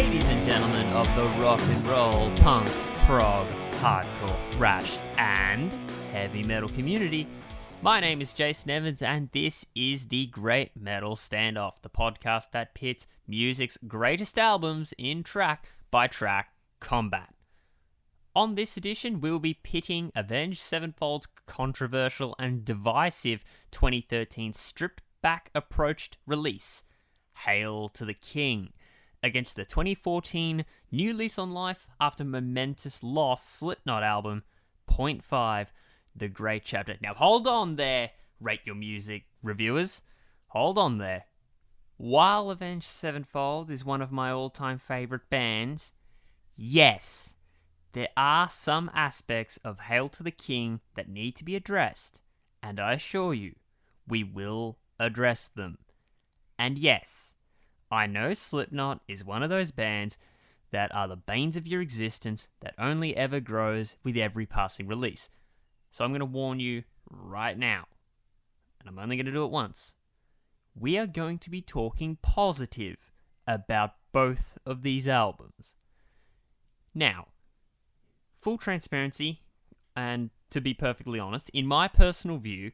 ladies and gentlemen of the rock and roll, punk, prog, hardcore, thrash, and heavy metal community. My name is Jason Evans, and this is the Great Metal Standoff, the podcast that pits music's greatest albums in track-by-track combat. On this edition, we'll be pitting Avenged Sevenfold's controversial and divisive 2013 stripped-back approached release, Hail to the King, against the 2014 new lease on life after momentous loss Slipknot album, Point 5, The Great Chapter. Now hold on there, Rate Your Music reviewers. Hold on there. While Avenged Sevenfold is one of my all-time favourite bands, yes, there are some aspects of Hail to the King that need to be addressed, and I assure you, we will address them. And yes, I know Slipknot is one of those bands that are the banes of your existence that only ever grows with every passing release. So I'm going to warn you right now, and I'm only going to do it once. We are going to be talking positive about both of these albums. Now, full transparency, and to be perfectly honest, in my personal view,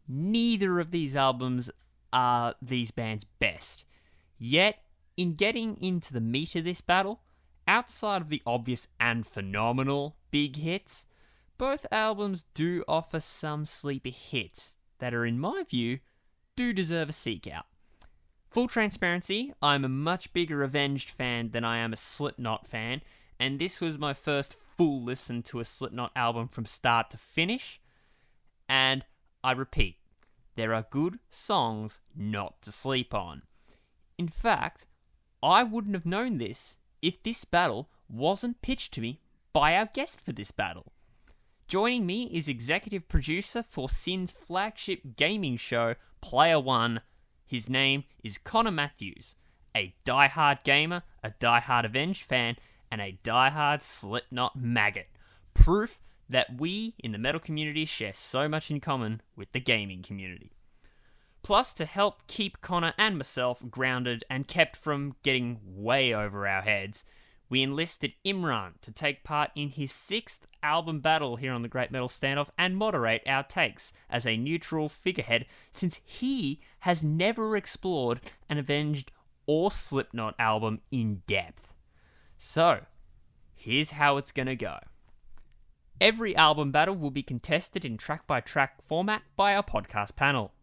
neither of these albums are these bands' best. Yet, in getting into the meat of this battle, outside of the obvious and phenomenal big hits, both albums do offer some sleeper hits that are, in my view, do deserve a seek out. Full transparency, I'm a much bigger Avenged fan than I am a Slipknot fan, and this was my first full listen to a Slipknot album from start to finish, and I repeat, there are good songs not to sleep on. In fact, I wouldn't have known this if this battle wasn't pitched to me by our guest for this battle. Joining me is executive producer for SYN's flagship gaming show, Player One. His name is Connor Matthews, a die-hard gamer, a die-hard Avenged fan, and a die-hard Slipknot maggot. Proof that we in the metal community share so much in common with the gaming community. Plus, to help keep Connor and myself grounded and kept from getting way over our heads, we enlisted Imran to take part in his 6th album battle here on the Great Metal Standoff and moderate our takes as a neutral figurehead, since he has never explored an Avenged or Slipknot album in depth. So, here's how it's gonna go. Every album battle will be contested in track-by-track format by our podcast panel.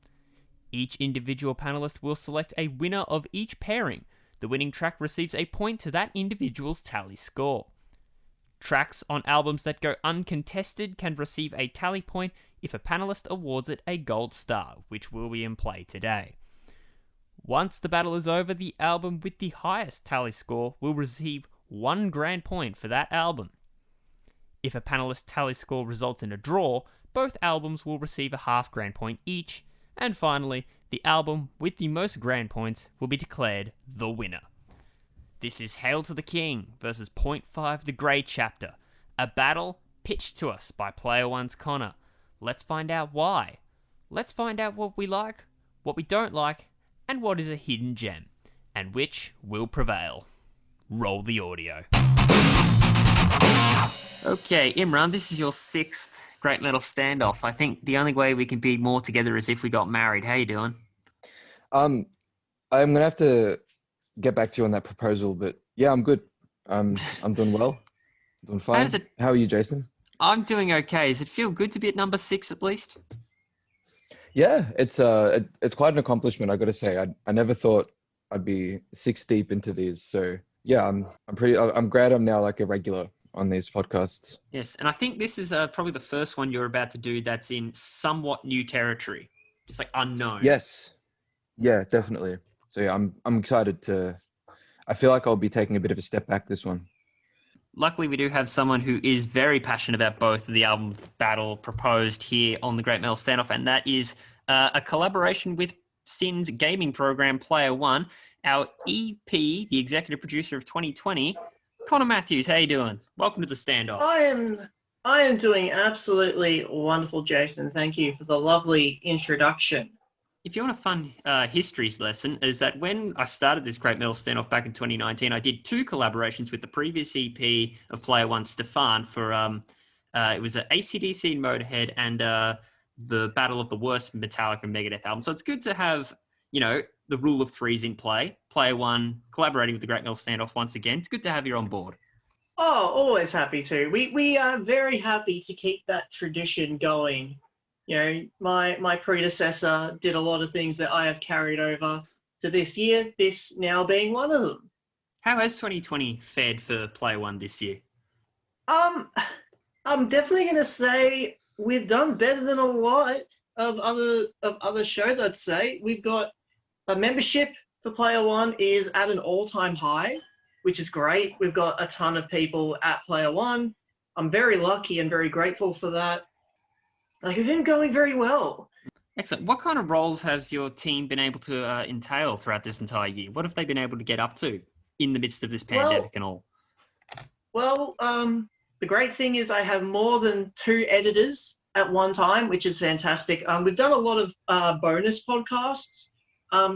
Each individual panelist will select a winner of each pairing. The winning track receives a point to that individual's tally score. Tracks on albums that go uncontested can receive a tally point if a panelist awards it a gold star, which will be in play today. Once the battle is over, the album with the highest tally score will receive 1 grand point for that album. If a panelist tally score results in a draw, both albums will receive a half grand point each. And finally, the album with the most grand points will be declared the winner. This is Hail to the King versus Point 5 The Great Chapter, a battle pitched to us by Player One's Connor. Let's find out why. Let's find out what we like, what we don't like, and what is a hidden gem, and which will prevail. Roll the audio. Okay, Imran, this is your 6th Great Metal Standoff. I think the only way we can be more together is if we got married. How you doing? I'm gonna have to get back to you on that proposal, but yeah, I'm good. I'm doing well. Doing fine. How are you, Jason? I'm doing okay. Does it feel good to be at number 6 at least? Yeah, it's quite an accomplishment, I got to say. I never thought I'd be 6 deep into these, so yeah, I'm glad I'm now like a regular on these podcasts. Yes, and I think this is probably the first one you're about to do that's in somewhat new territory, just like unknown. Yes, yeah, definitely. So yeah, I'm excited to. I feel like I'll be taking a bit of a step back this one. Luckily, we do have someone who is very passionate about both of the album battle proposed here on the Great Metal Standoff, and that is a collaboration with SYN's gaming program, Player One. Our EP, the executive producer of 2020. Connor Matthews, how you doing? Welcome to the standoff. I am doing absolutely wonderful, Jason. Thank you for the lovely introduction. if you want a fun histories lesson, is that when I started this Great Metal Standoff back in 2019, I did 2 collaborations with the previous EP of Player One, Stefan, for it was an AC/DC in Motorhead and the Battle of the Worst Metallica and Megadeth album. So it's good to have, the rule of threes in play. Player One collaborating with the Great Metal Standoff once again. It's good to have you on board. Oh, always happy to. We are very happy to keep that tradition going. My predecessor did a lot of things that I have carried over to this year, this now being one of them. How has 2020 fared for Player One this year? I'm definitely going to say we've done better than a lot of other shows, I'd say. We've got a membership for Player One is at an all-time high, which is great. We've got a ton of people at Player One. I'm very lucky and very grateful for that. Like, it's been going very well. Excellent. What kind of roles has your team been able to entail throughout this entire year? What have they been able to get up to in the midst of this pandemic and all? Well, the great thing is I have more than 2 editors at one time, which is fantastic. We've done a lot of bonus podcasts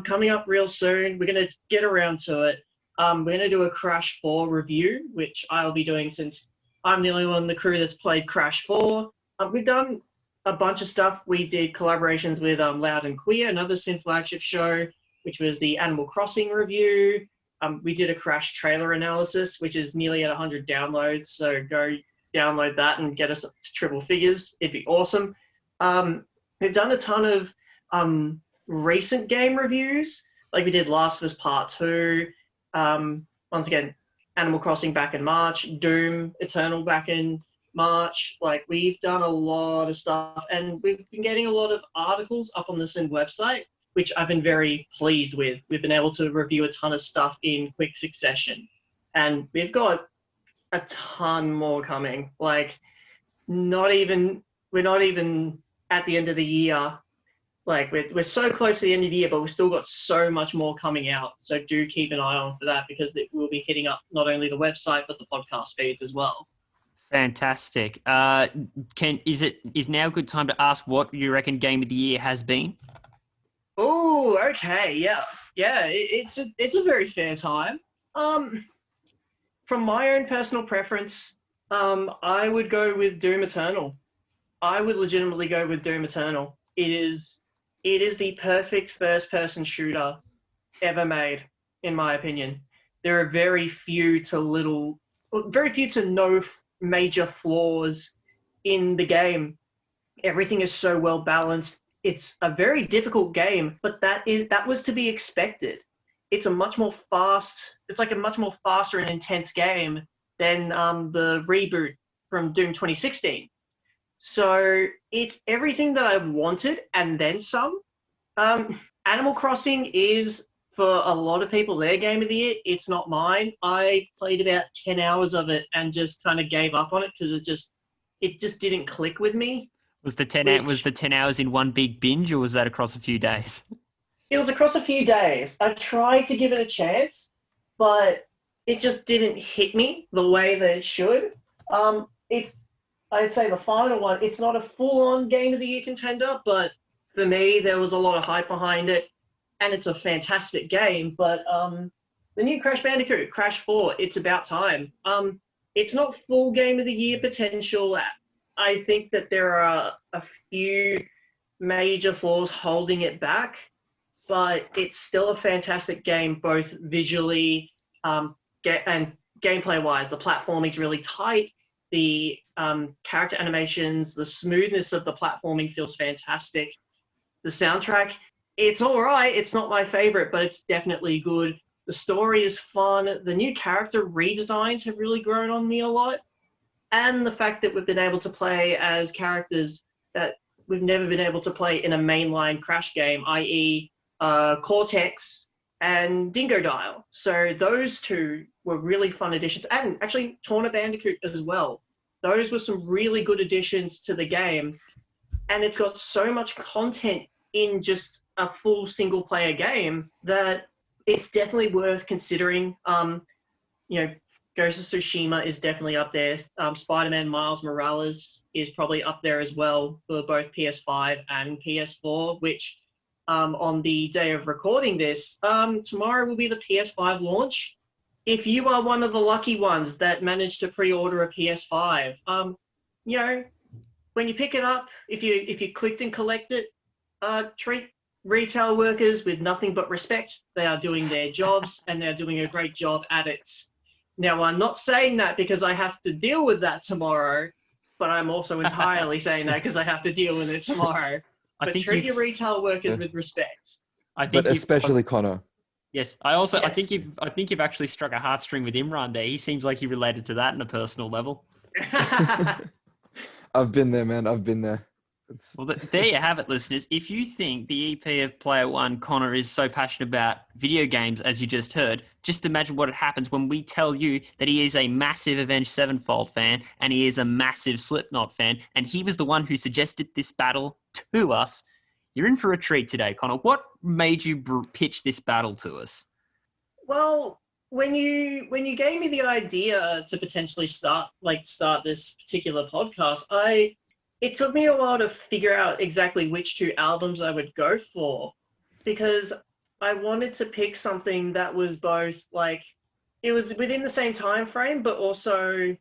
coming up real soon. We're going to get around to it. We're going to do a Crash 4 review, which I'll be doing since I'm the only one in the crew that's played Crash 4. We've done a bunch of stuff. We did collaborations with Loud and Queer, another SYN flagship show, which was the Animal Crossing review. We did a Crash trailer analysis, which is nearly at 100 downloads. So go download that and get us up to triple figures. It'd be awesome. We've done a ton of recent game reviews, like we did Last of Us Part 2. Once again, Animal Crossing back in March, Doom Eternal back in March. Like, we've done a lot of stuff, and we've been getting a lot of articles up on the SYN website, which I've been very pleased with. We've been able to review a ton of stuff in quick succession, and we've got a ton more coming. Like, we're not even at the end of the year. Like, we're so close to the end of the year, but we've still got so much more coming out. So do keep an eye on for that, because it will be hitting up not only the website, but the podcast feeds as well. Fantastic. Is now a good time to ask what you reckon game of the year has been? Oh, okay, yeah. It's a very fair time. From my own personal preference, I would go with Doom Eternal. I would legitimately go with Doom Eternal. It is the perfect first-person shooter ever made, in my opinion. There are very few to no major flaws in the game. Everything is so well balanced. It's a very difficult game, but that was to be expected. It's a much more faster and intense game than the reboot from Doom 2016. So it's everything that I wanted and then some. Animal Crossing is, for a lot of people, their game of the year. It's not mine. I played about 10 hours of it and just kind of gave up on it because it just didn't click with me. Was the 10 hours in one big binge, or was that across a few days? It was across a few days. I tried to give it a chance, but it just didn't hit me the way that it should. I'd say the final one, it's not a full-on game of the year contender, but for me, there was a lot of hype behind it, and it's a fantastic game. But the new Crash Bandicoot, Crash 4, it's about time. It's not full game of the year potential. I think that there are a few major flaws holding it back, but it's still a fantastic game, both visually and gameplay-wise. The platforming's really tight. The character animations, the smoothness of the platforming feels fantastic. The soundtrack, it's all right. It's not my favorite, but it's definitely good. The story is fun. The new character redesigns have really grown on me a lot. And the fact that we've been able to play as characters that we've never been able to play in a mainline Crash game, i.e. Cortex and Dingo Dial. So those two were really fun additions. And actually Torna Bandicoot as well. Those were some really good additions to the game. And it's got so much content in just a full single-player game that it's definitely worth considering. Ghost of Tsushima is definitely up there. Spider-Man Miles Morales is probably up there as well for both PS5 and PS4, which on the day of recording this. Tomorrow will be the PS5 launch. If you are one of the lucky ones that managed to pre-order a PS5, you know, when you pick it up, if you clicked and collect it, treat retail workers with nothing but respect. They are doing their jobs and they're doing a great job at it. Now, I'm not saying that because I have to deal with that tomorrow, but I'm also entirely saying that because I have to deal with it tomorrow. But treat your retail workers with respect. But especially Connor. Yes, yes. I think you've actually struck a heartstring with Imran there. He seems like he related to that on a personal level. I've been there, man. I've been there. Well, there you have it, listeners. If you think the EP of Player One, Connor, is so passionate about video games, as you just heard, just imagine what happens when we tell you that he is a massive Avenged Sevenfold fan and he is a massive Slipknot fan, and he was the one who suggested this battle to us. You're in for a treat today, Connor. What made you pitch this battle to us? Well, when you gave me the idea to potentially start this particular podcast, it took me a while to figure out exactly which two albums I would go for, because I wanted to pick something that was both like, it was within the same time frame, but also,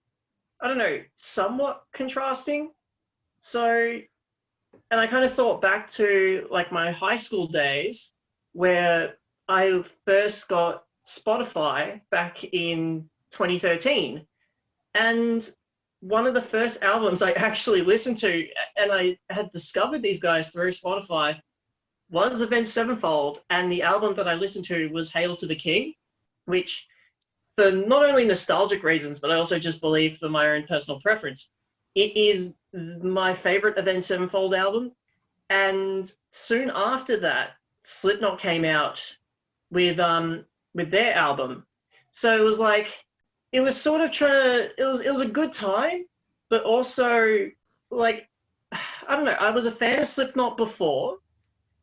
I don't know, somewhat contrasting. So, and I kind of thought back to like my high school days where I first got Spotify back in 2013. And one of the first albums I actually listened to, and I had discovered these guys through Spotify, was Avenged Sevenfold. And the album that I listened to was Hail to the King, which, for not only nostalgic reasons, but I also just believe for my own personal preference, it is my favorite Avenged Sevenfold album. And soon after that, Slipknot came out with their album. So it was like, it was sort of it was a good time, but also like, I don't know, I was a fan of Slipknot before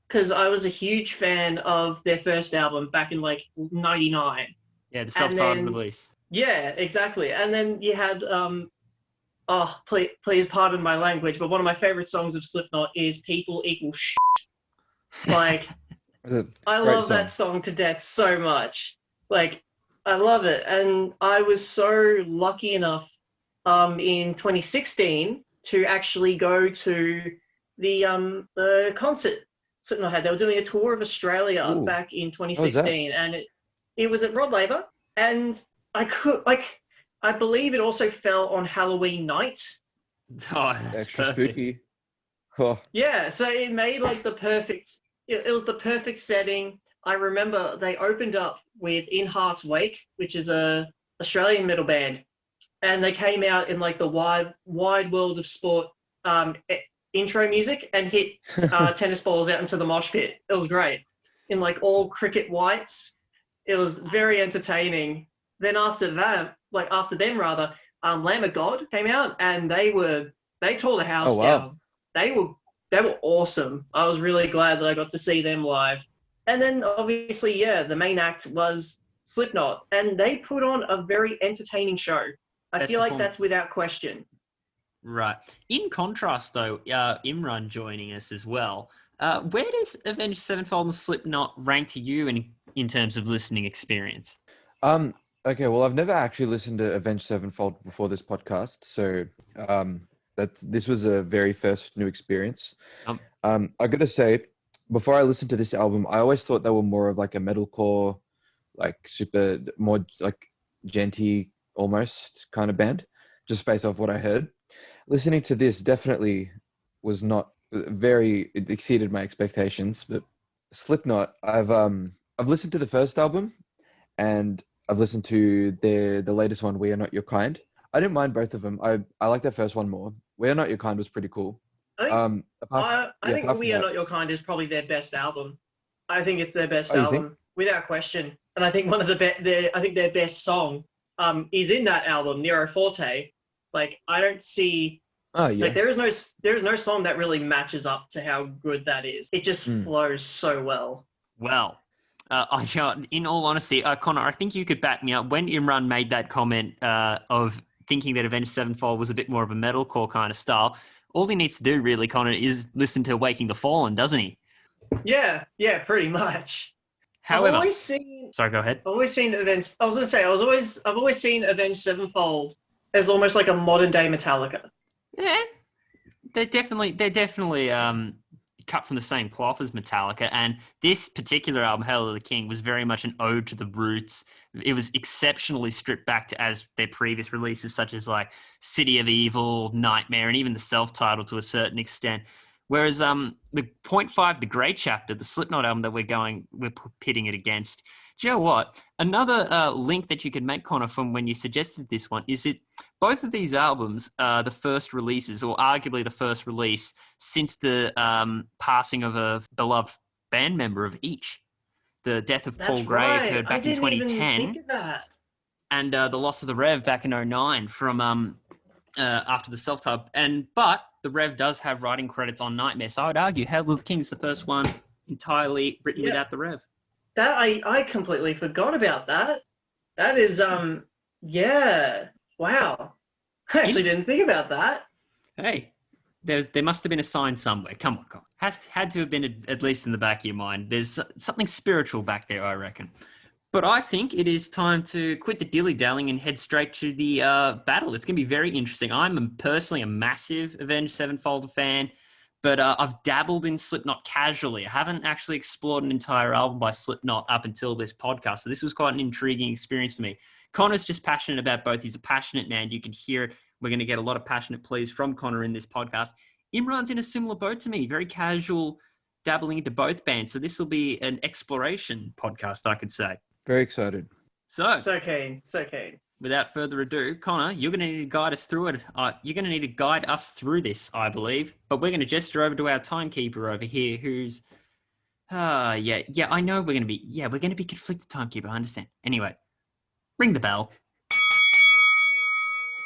because I was a huge fan of their first album back in like 99. Yeah, the self-titled release. Yeah, exactly. And then you had, please pardon my language, but one of my favorite songs of Slipknot is People Equal Shit. Like, I love that song to death so much. Like, I love it. And I was so lucky enough in 2016 to actually go to the concert Slipknot had. They were doing a tour of Australia back in 2016, and it was at Rod Laver, and I believe it also fell on Halloween night. Oh, that's extra perfect. spooky. Oh. Yeah, so it made like the perfect. It was the perfect setting. I remember they opened up with In Heart's Wake, which is a Australian metal band, and they came out in like the wide world of sport intro music and hit tennis balls out into the mosh pit. It was great in like all cricket whites. It was very entertaining. Then after them, Lamb of God came out and they tore the house down. They were awesome. I was really glad that I got to see them live. And then obviously, the main act was Slipknot, and they put on a very entertaining show. I feel like that's without question. Right. In contrast, though, Imran joining us as well. Where does Avenged Sevenfold and Slipknot rank to you in terms of listening experience? Okay, well, I've never actually listened to Avenged Sevenfold before this podcast, so this was a very first new experience. I gotta say, before I listened to this album, I always thought they were more of like a metalcore, like super more like genty almost kind of band, just based off what I heard. Listening to this definitely was not it exceeded my expectations. But Slipknot, I've listened to the first album, and I've listened to the latest one, We Are Not Your Kind. I didn't mind both of them. I like the first one more. We Are Not Your Kind was pretty cool. I think We Are Not Your Kind is probably their best album. I think it's their best album without question. And I think one of their best song is in that album, Nero Forte. Like, I don't see like there is no song that really matches up to how good that is. It just flows so well. Well, in all honesty, Connor, I think you could back me up when Imran made that comment of thinking that Avenged Sevenfold was a bit more of a metalcore kind of style. All he needs to do, really, Connor, is listen to Waking the Fallen, doesn't he? Yeah, pretty much. However, sorry, go ahead. I've always seen Avenged. I was gonna say I've always seen Avenged Sevenfold as almost like a modern day Metallica. Yeah, they're definitely cut from the same cloth as Metallica, and this particular album, Hail to the King, was very much an ode to the roots. It was exceptionally stripped back to as their previous releases, such as like City of Evil, Nightmare, and even the self-titled to a certain extent. Whereas the Point Five, the Grey Chapter, the Slipknot album that we're pitting it against. Do you know what? Another link that you could make, Connor, from when you suggested this one is it both of these albums are the first releases, or arguably the first release since the passing of a beloved band member of each. The death of Paul Gray occurred back in 2010, even think of that. and the loss of the Rev back in 2009 from after the self-titled. But the Rev does have writing credits on Nightmare, so I would argue Hail to the King is the first one entirely written without the Rev. That I completely forgot about that. That is yeah. Wow. I actually didn't think about that. Hey, there must have been a sign somewhere. Come on. Had to have been at least in the back of your mind. There's something spiritual back there, I reckon. But I think it is time to quit the dilly-dallying and head straight to the battle. It's going to be very interesting. I'm personally a massive Avenged Sevenfold fan, but I've dabbled in Slipknot casually. I haven't actually explored an entire album by Slipknot up until this podcast, so this was quite an intriguing experience for me. Connor's just passionate about both. He's a passionate man. You can hear it. We're going to get a lot of passionate pleas from Connor in this podcast. Imran's in a similar boat to me, very casual, dabbling into both bands. So this will be an exploration podcast, I could say. Very excited. So keen. Without further ado, Connor, you're going to need to guide us through it. You're going to need to guide us through this, I believe. But we're going to gesture over to our timekeeper over here, who's, I know we're going to be conflicted timekeeper. I understand. Anyway, ring the bell.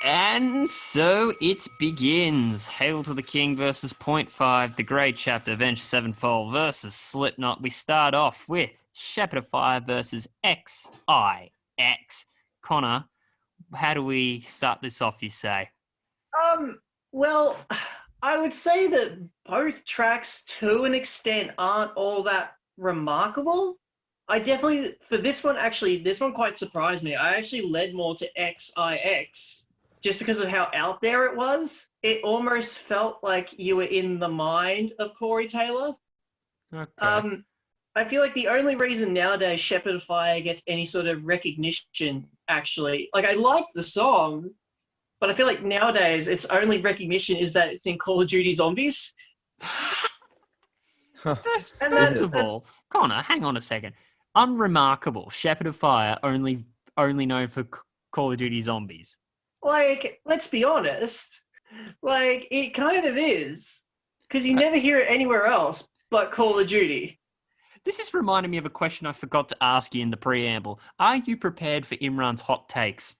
And so it begins. Hail to the King versus Point Five, the Great Chapter, Avenged Sevenfold versus Slipknot. We start off with Shepherd of Fire versus XIX. Connor, how do we start this off, you say? Well, I would say that both tracks, to an extent, aren't all that remarkable. I definitely, for this one, this one quite surprised me. I actually led more to XIX. Just because of how out there it was. It almost felt like you were in the mind of Corey Taylor. Okay. I feel like the only reason nowadays Shepherd of Fire gets any sort of recognition, actually, like I like the song, but I feel like nowadays its only recognition is that it's in Call of Duty Zombies. First of all, Connor, hang on a second. Unremarkable. Shepherd of Fire, only known for Call of Duty Zombies. Like, let's be honest. Like, it kind of is. Because you never hear it anywhere else but Call of Duty. This is reminding me of a question I forgot to ask you in the preamble. Are you prepared for Imran's hot takes?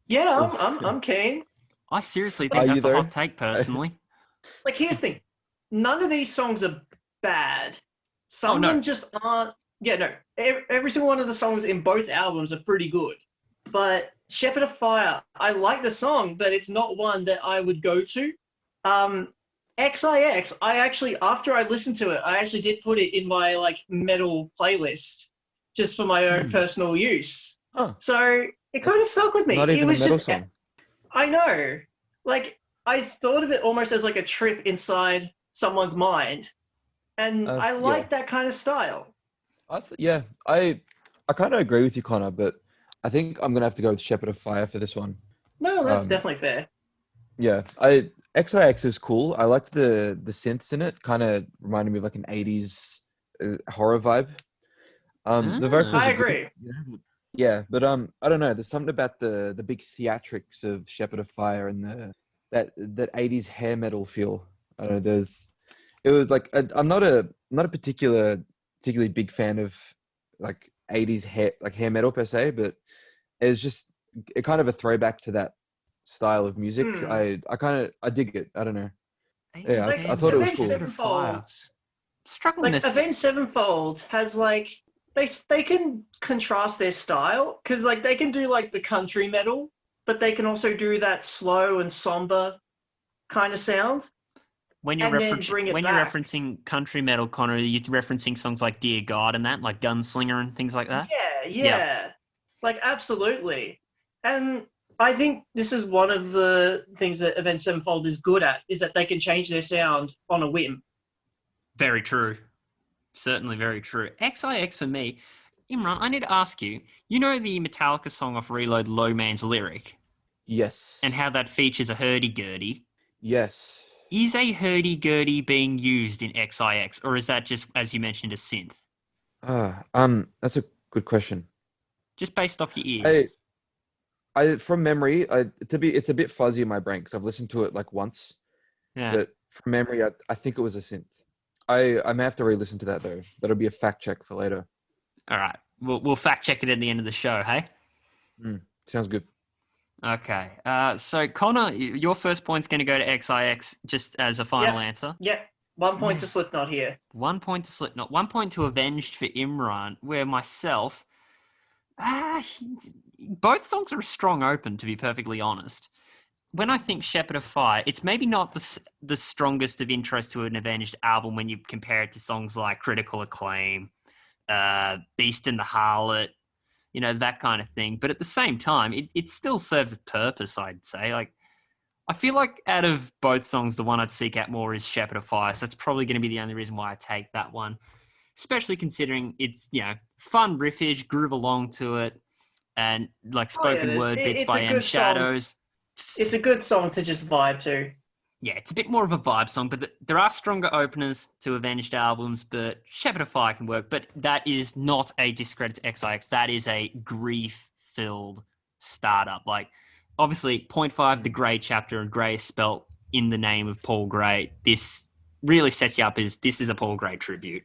Yeah, I'm keen. I seriously think that's a hot take, personally. Like, here's the thing. None of these songs are bad. Some of them just aren't. Yeah, no. Every single one of the songs in both albums are pretty good. But Shepherd of Fire, I like the song, but it's not one that I would go to. XIX, I actually, after I listened to it, I actually did put it in my like metal playlist just for my own personal use. Huh. So it kind of stuck with me. Not even it was a metal just, song. I know. Like, I thought of it almost as like a trip inside someone's mind. And I like that kind of style. I kind of agree with you, Connor, but I think I'm going to have to go with Shepherd of Fire for this one. No, that's definitely fair. Yeah, XIX is cool. I liked the synths in it. Kind of reminded me of like an 80s horror vibe. The vocals I are agree. good, yeah, but I don't know. There's something about the big theatrics of Shepherd of Fire and that 80s hair metal feel. I don't know. It was like I'm not a particularly big fan of like 80s hair metal per se, but it's just kind of a throwback to that style of music. I dig it. I don't know. Yeah, I thought it was cool. Avenged Sevenfold has like they can contrast their style because like they can do like the country metal, but they can also do that slow and somber kind of sound. When you're and then bring it back. referencing country metal, Connor, are you referencing songs like Dear God and that, like Gunslinger and things like that? Yeah. Like, absolutely. And I think this is one of the things that Avenged Sevenfold is good at, is that they can change their sound on a whim. Very true. Certainly very true. XIX for me. Imran, I need to ask you, you know the Metallica song off Reload, Low Man's Lyric, Yes. and how that features a hurdy-gurdy? Yes. Is a hurdy-gurdy being used in XIX, or is that just, as you mentioned, a synth? That's a good question. Just based off your ears. I from memory, it's a bit fuzzy in my brain because I've listened to it like once. Yeah. But from memory, I think it was a synth. I may have to re-listen to that though. That'll be a fact check for later. All right. We'll fact check it at the end of the show, hey? Sounds good. Okay. So, Connor, your first point's going to go to XIX just as a final answer. Yeah. 1 point to Slipknot here. 1 point to Slipknot. 1 point to Avenged for Imran, where myself... both songs are a strong open, to be perfectly honest. When I think Shepherd of Fire, it's maybe not the strongest of interest to an Avenged album when you compare it to songs like Critical Acclaim, Beast and the Harlot, you know, that kind of thing. But at the same time, it still serves a purpose, I'd say. Like, I feel like out of both songs, the one I'd seek out more is Shepherd of Fire. So that's probably going to be the only reason why I take that one, especially considering it's, you know, fun riffage, groove along to it, and like spoken word bits by M Shadows. It's a good song to just vibe to. Yeah, it's a bit more of a vibe song, but there are stronger openers to Avenged albums, but Shepherd of Fire can work. But that is not a discredit to XIX. That is a grief-filled startup. Like, obviously, 0.5, the Grey chapter, and Grey is spelt in the name of Paul Gray. This really sets you up as this is a Paul Gray tribute.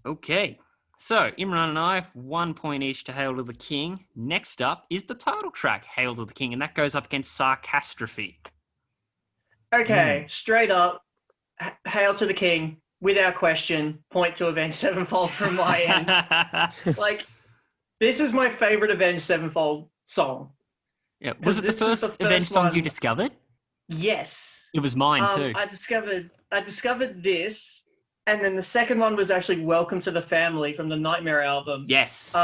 Okay. So, Imran and I, 1 point each to Hail to the King. Next up is the title track, Hail to the King, and that goes up against Sarcastrophe. Okay, straight up, Hail to the King, without question, point to Avenged Sevenfold from my end. Like, this is my favorite Avenged Sevenfold song. Yeah. Was it the first Avenged song you discovered? Yes. It was mine too. I discovered this, and then the second one was actually Welcome to the Family from the Nightmare album. Yes.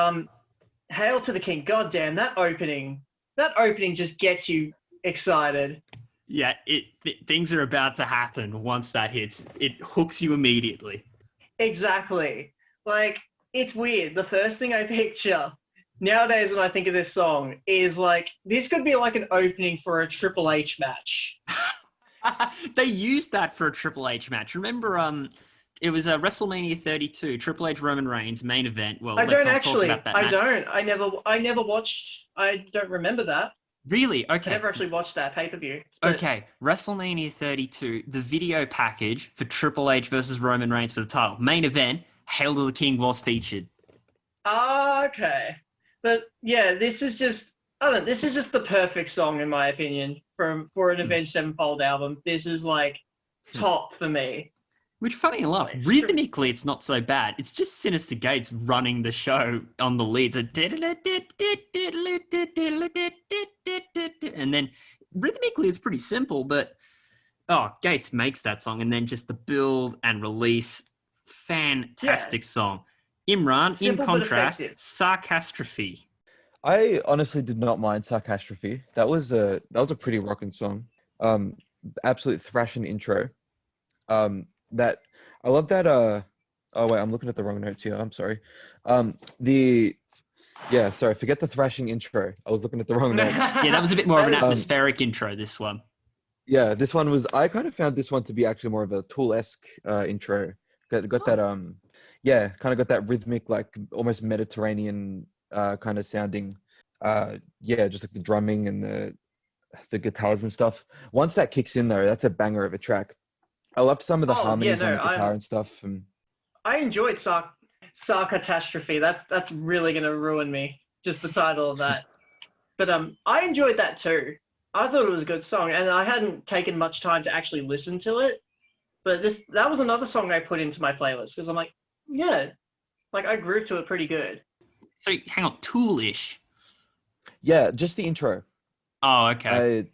Hail to the King. God damn, that opening just gets you excited. Yeah, things are about to happen once that hits. It hooks you immediately. Exactly. Like, it's weird. The first thing I picture nowadays when I think of this song is like, this could be like an opening for a Triple H match. They used that for a Triple H match. Remember, it was a WrestleMania 32, Triple H Roman Reigns main event. Well, let's not talk about that match. I never watched. I don't remember that. Really? Okay. I never actually watched that pay-per-view. Okay, WrestleMania 32, the video package for Triple H versus Roman Reigns for the title. Main event, Hail to the King was featured. Okay. But yeah, this is just the perfect song in my opinion for an Avenged Sevenfold album. This is like top for me. Which, funny enough, rhythmically it's not so bad. It's just Sinister Gates running the show on the leads. And then rhythmically it's pretty simple, but Gates makes that song. And then just the build and release, fantastic song. Imran, simple in contrast, Sarcastrophe. I honestly did not mind Sarcastrophe. That was a pretty rocking song. Absolute thrashing intro. That I love that. Oh wait, I'm looking at the wrong notes here. I'm sorry. Forget the thrashing intro. I was looking at the wrong notes. Yeah, that was a bit more of an atmospheric intro. This one. Yeah, this one was. I kind of found this one to be actually more of a Tool-esque intro. Got that. Kind of got that rhythmic, like almost Mediterranean kind of sounding. Just like the drumming and the guitars and stuff. Once that kicks in though, that's a banger of a track. I loved some of the harmonies on the guitar and stuff. I enjoyed Sarcastrophe. That's really gonna ruin me. Just the title of that. But I enjoyed that too. I thought it was a good song, and I hadn't taken much time to actually listen to it. But that was another song I put into my playlist because I'm like, yeah, like I grew to it pretty good. So hang on, Tool-ish. Yeah, just the intro. Oh, okay.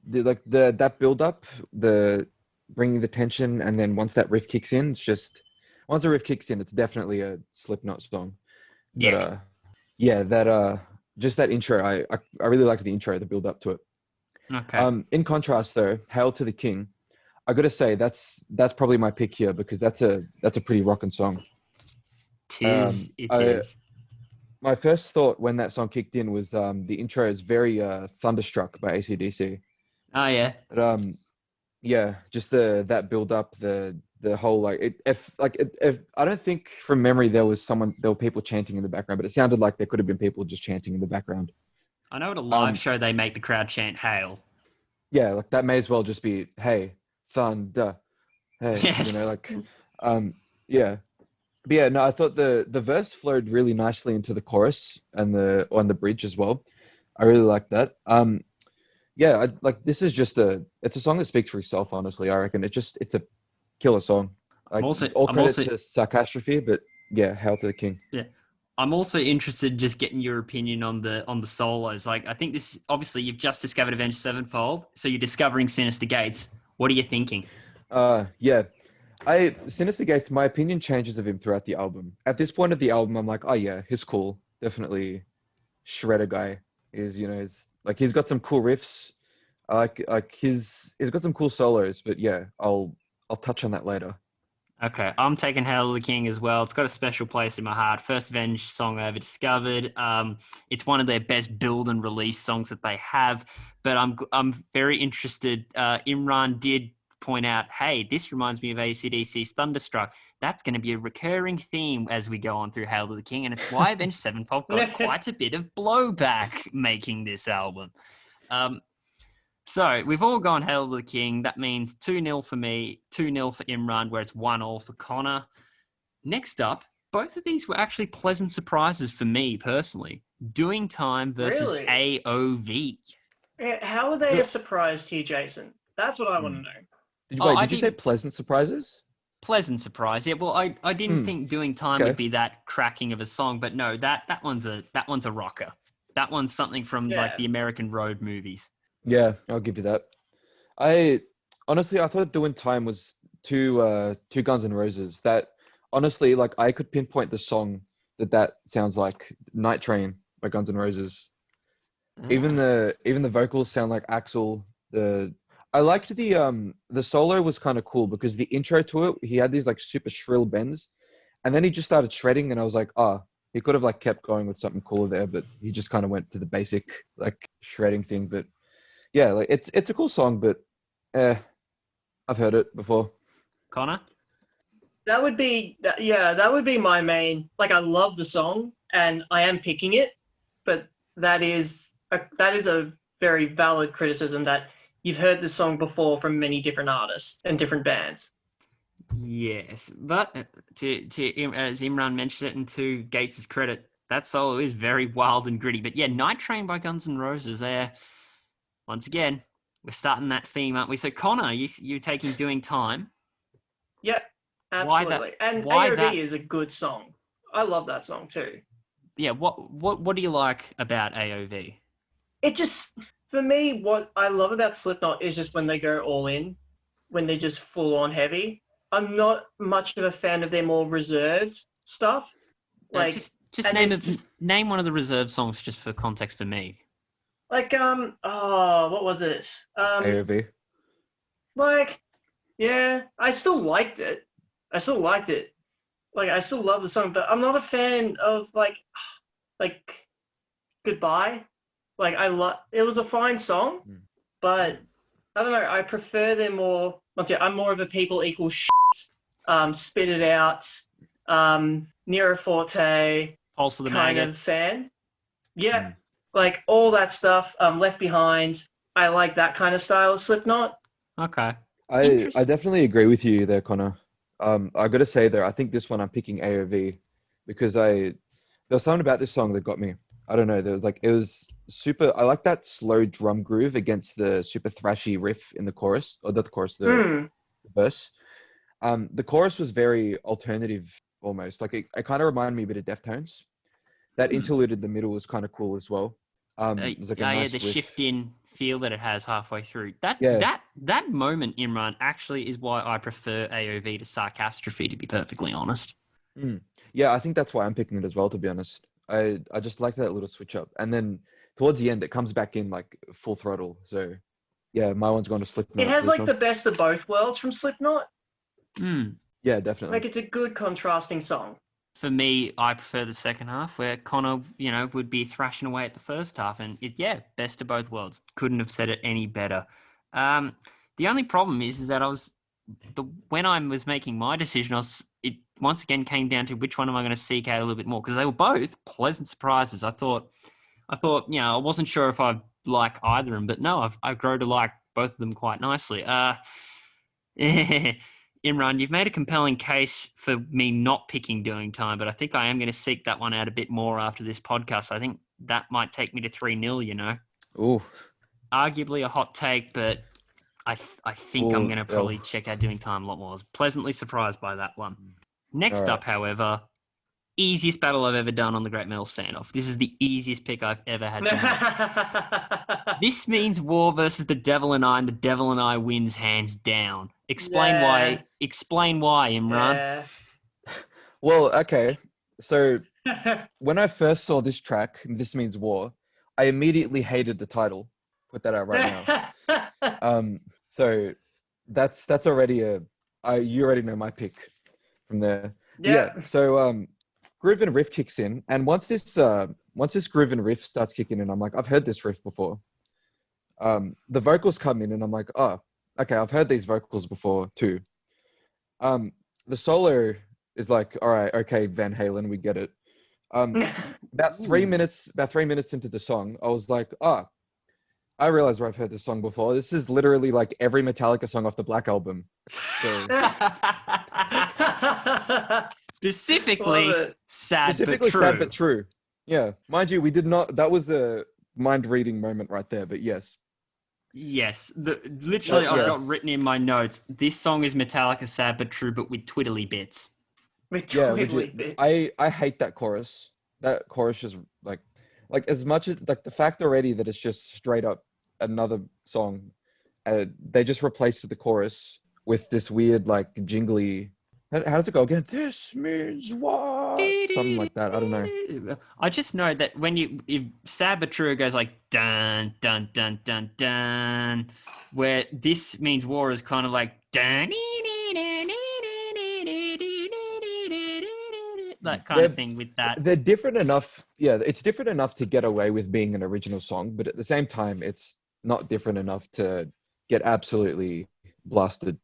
that build up, the bringing the tension, and then once that riff kicks in, once the riff kicks in, it's definitely a Slipknot song. But Yeah. yeah, just that intro, I really liked the intro, the build up to it. Okay. In contrast though, Hail to the King, I gotta say that's probably my pick here because that's a pretty rocking song. Tis. It I is. My first thought when that song kicked in was the intro is very Thunderstruck by AC/DC. Oh yeah. But yeah, just that build up, the whole like if I don't think from memory there were people chanting in the background, but it sounded like there could have been people just chanting in the background. I know at a live show they make the crowd chant "Hail." Yeah, like that may as well just be hey, thunder, hey, Yes. like yeah. But yeah, no, I thought the verse flowed really nicely into the chorus and on the bridge as well. I really like that. Yeah, this is it's a song that speaks for itself, honestly. I reckon it's a killer song. Like all I'm credit also to Sarcastrophe, but yeah, Hail to the King. Yeah. I'm also interested in just getting your opinion on the solos. Like, I think this obviously you've just discovered Avenged Sevenfold, so you're discovering Sinister Gates. What are you thinking? Yeah. Sinister Gates, my opinion changes of him throughout the album. At this point of the album, I'm like, oh yeah, he's cool. Definitely shredder guy. He's got some cool riffs. He's got some cool solos, but yeah, I'll touch on that later. Okay, I'm taking Hail to the King as well. It's got a special place in my heart. First Avenged song I ever discovered. It's one of their best build and release songs that they have. But I'm very interested. Imran did point out, hey, this reminds me of AC/DC's Thunderstruck. That's going to be a recurring theme as we go on through Hail to the King, and it's why Avenged Sevenfold got quite a bit of blowback making this album. So we've all gone Hail to the King. That means 2-0 for me, 2-0 for Imran, where it's 1-1 for Connor. Next up, both of these were actually pleasant surprises for me personally. Doing Time versus Really? AOV. How are they a surprise to you, Jason? That's what I want to know. Did you say pleasant surprises? Pleasant surprise. Yeah, well, I didn't think Doing Time would be that cracking of a song, but no, that one's a rocker. That one's something from like the American Road movies. Yeah, I'll give you that. Honestly, I thought Doing Time was two Guns N' Roses. That honestly, like I could pinpoint the song that sounds like Night Train by Guns N' Roses. Even the vocals sound like Axl. I liked the solo was kind of cool because the intro to it, he had these like super shrill bends, and then he just started shredding, and I was like, he could have like kept going with something cooler there, but he just kind of went to the basic like shredding thing. But yeah, like it's a cool song, but I've heard it before. Connor? That would be my main. Like, I love the song, and I am picking it, but that is a very valid criticism that you've heard the song before from many different artists and different bands. Yes, but to as Imran mentioned it, and to Gates' credit, that solo is very wild and gritty. But yeah, Night Train by Guns N' Roses there. Once again, we're starting that theme, aren't we? So Connor, you're taking Doing Time. Yeah, absolutely. And AOV is a good song. I love that song too. Yeah, what do you like about AOV? It just, for me, what I love about Slipknot is just when they go all in, when they're just full on heavy. I'm not much of a fan of their more reserved stuff. Like, just name one of the reserved songs just for context for me. Like, what was it? AOV. Like, yeah, I still liked it. Like, I still love the song, but I'm not a fan of like Goodbye. Like, it was a fine song, but I don't know. I prefer them more. I'm more of a People Equal Shit, Spit It Out, Nero Forte Pulse of the kind Maggots. of fan. Yeah. Like all that stuff, Left Behind. I like that kind of style of Slipknot. Okay. I definitely agree with you there, Connor. I got to say though, I think this one I'm picking AOV because there was something about this song that got me. I don't know. It was super. I like that slow drum groove against the super thrashy riff in the chorus, or not the chorus, the verse. The chorus was very alternative almost. Like it kind of reminded me a bit of Deftones. That interlude in the middle was kind of cool as well. It was like a nice the riff. shift in feel that it has halfway through. That That moment, Imran, actually is why I prefer AOV to Sarcastrophe, to be perfectly honest. Yeah, I think that's why I'm picking it as well, to be honest. I just like that little switch up. And then towards the end, it comes back in like full throttle. So yeah, my one's going to Slipknot. It has for this like one. the best of both worlds from Slipknot. Yeah, definitely. Like it's a good contrasting song. For me, I prefer the second half where Connor, would be thrashing away at the first half. And best of both worlds. Couldn't have said it any better. The only problem is that when I was making my decision, it once again came down to which one am I going to seek out a little bit more, because they were both pleasant surprises. I thought, I wasn't sure if I like either of them, but no, I've grown to like both of them quite nicely. Imran, you've made a compelling case for me not picking Doing Time, but I think I am going to seek that one out a bit more after this podcast. I think that might take me to 3-0, Ooh. Arguably a hot take, but I think I'm going to probably check out Doing Time a lot more. I was pleasantly surprised by that one. Next up, however, easiest battle I've ever done on the Great Metal Standoff. This is the easiest pick I've ever had to make. This means War versus the Devil and I, and the Devil and I wins hands down. Explain why. Explain why, Imran. Yeah. Well, okay. So when I first saw this track, This Means War, I immediately hated the title. Put that out right now. So that's already you already know my pick from there. Yeah. So groove and riff kicks in, and once this groove and riff starts kicking in, I'm like, I've heard this riff before. The vocals come in, and I'm like, oh, okay, I've heard these vocals before too. The solo is like, all right, okay, Van Halen, we get it. About 3 minutes into the song, I was like, I realize where I've heard this song before. This is literally like every Metallica song off the Black Album. So, Specifically sad but true. Yeah, mind you, we did not. That was the mind reading moment right there. But yes. Yes, literally, I've got written in my notes. This song is Metallica sad but true, but with twiddly bits. Bits. I hate that chorus. That chorus is like as much as like the fact already that it's just straight up another song. They just replaced the chorus with this weird like jingly. How does it go again? This means what? Something like that. I don't know. I just know that when if sad but true, it goes like dun dun dun dun dun, where This Means War is kind of like dun, that kind of thing with that. They're different enough. Yeah, it's different enough to get away with being an original song, but at the same time, it's not different enough to get absolutely blasted.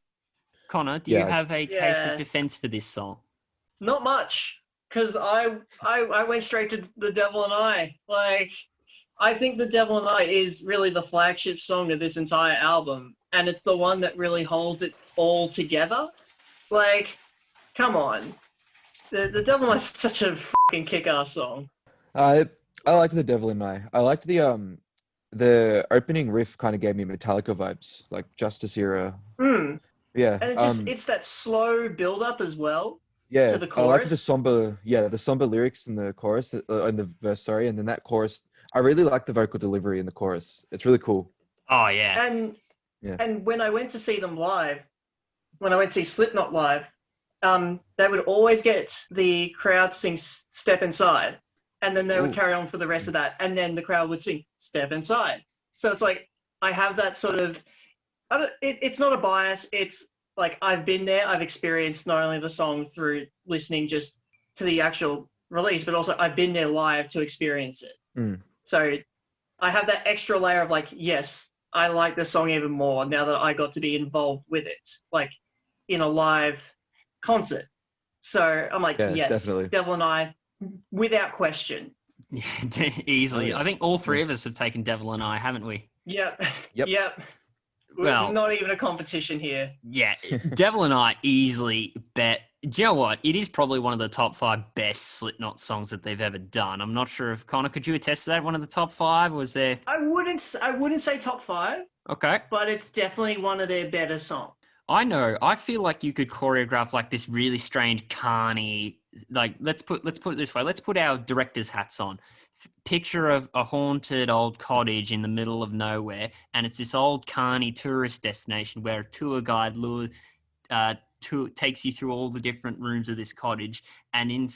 Connor, do you have a case of defense for this song? Not much, because I went straight to The Devil and I. Like, I think The Devil and I is really the flagship song of this entire album, and it's the one that really holds it all together. Like, come on. The Devil and I is such a fucking kick-ass song. I liked The Devil and I. I liked the opening riff kind of gave me Metallica vibes, like Justice era. Yeah. And it's that slow build-up as well. Yeah, to the chorus. I like the somber lyrics in the chorus, in the verse, sorry, and then that chorus. I really like the vocal delivery in the chorus. It's really cool. Oh yeah. And when I went to see them live, when I went to see Slipknot live, they would always get the crowd to sing "Step Inside," and then they would carry on for the rest of that, and then the crowd would sing "Step Inside." So it's like I have that sort of. It's not a bias. It's like I've been there. I've experienced not only the song through listening just to the actual release, but also I've been there live to experience it. So I have that extra layer of like, yes, I like the song even more now that I got to be involved with it, like in a live concert. So I'm like, yes, definitely. Devil and I, without question. Easily. I think all three of us have taken Devil and I, haven't we? Yep. Well, not even a competition here. Yeah, Devil and I easily bet. Do you know what? It is probably one of the top 5 best Slipknot songs that they've ever done. I'm not sure if Connor, could you attest to that? One of the top 5? Was there? I wouldn't say top 5. Okay. But it's definitely one of their better songs. I know. I feel like you could choreograph like this really strange carny. Like let's put it this way. Let's put our director's hats on. Picture of a haunted old cottage in the middle of nowhere, and it's this old carny tourist destination where a tour guide takes you through all the different rooms of this cottage, and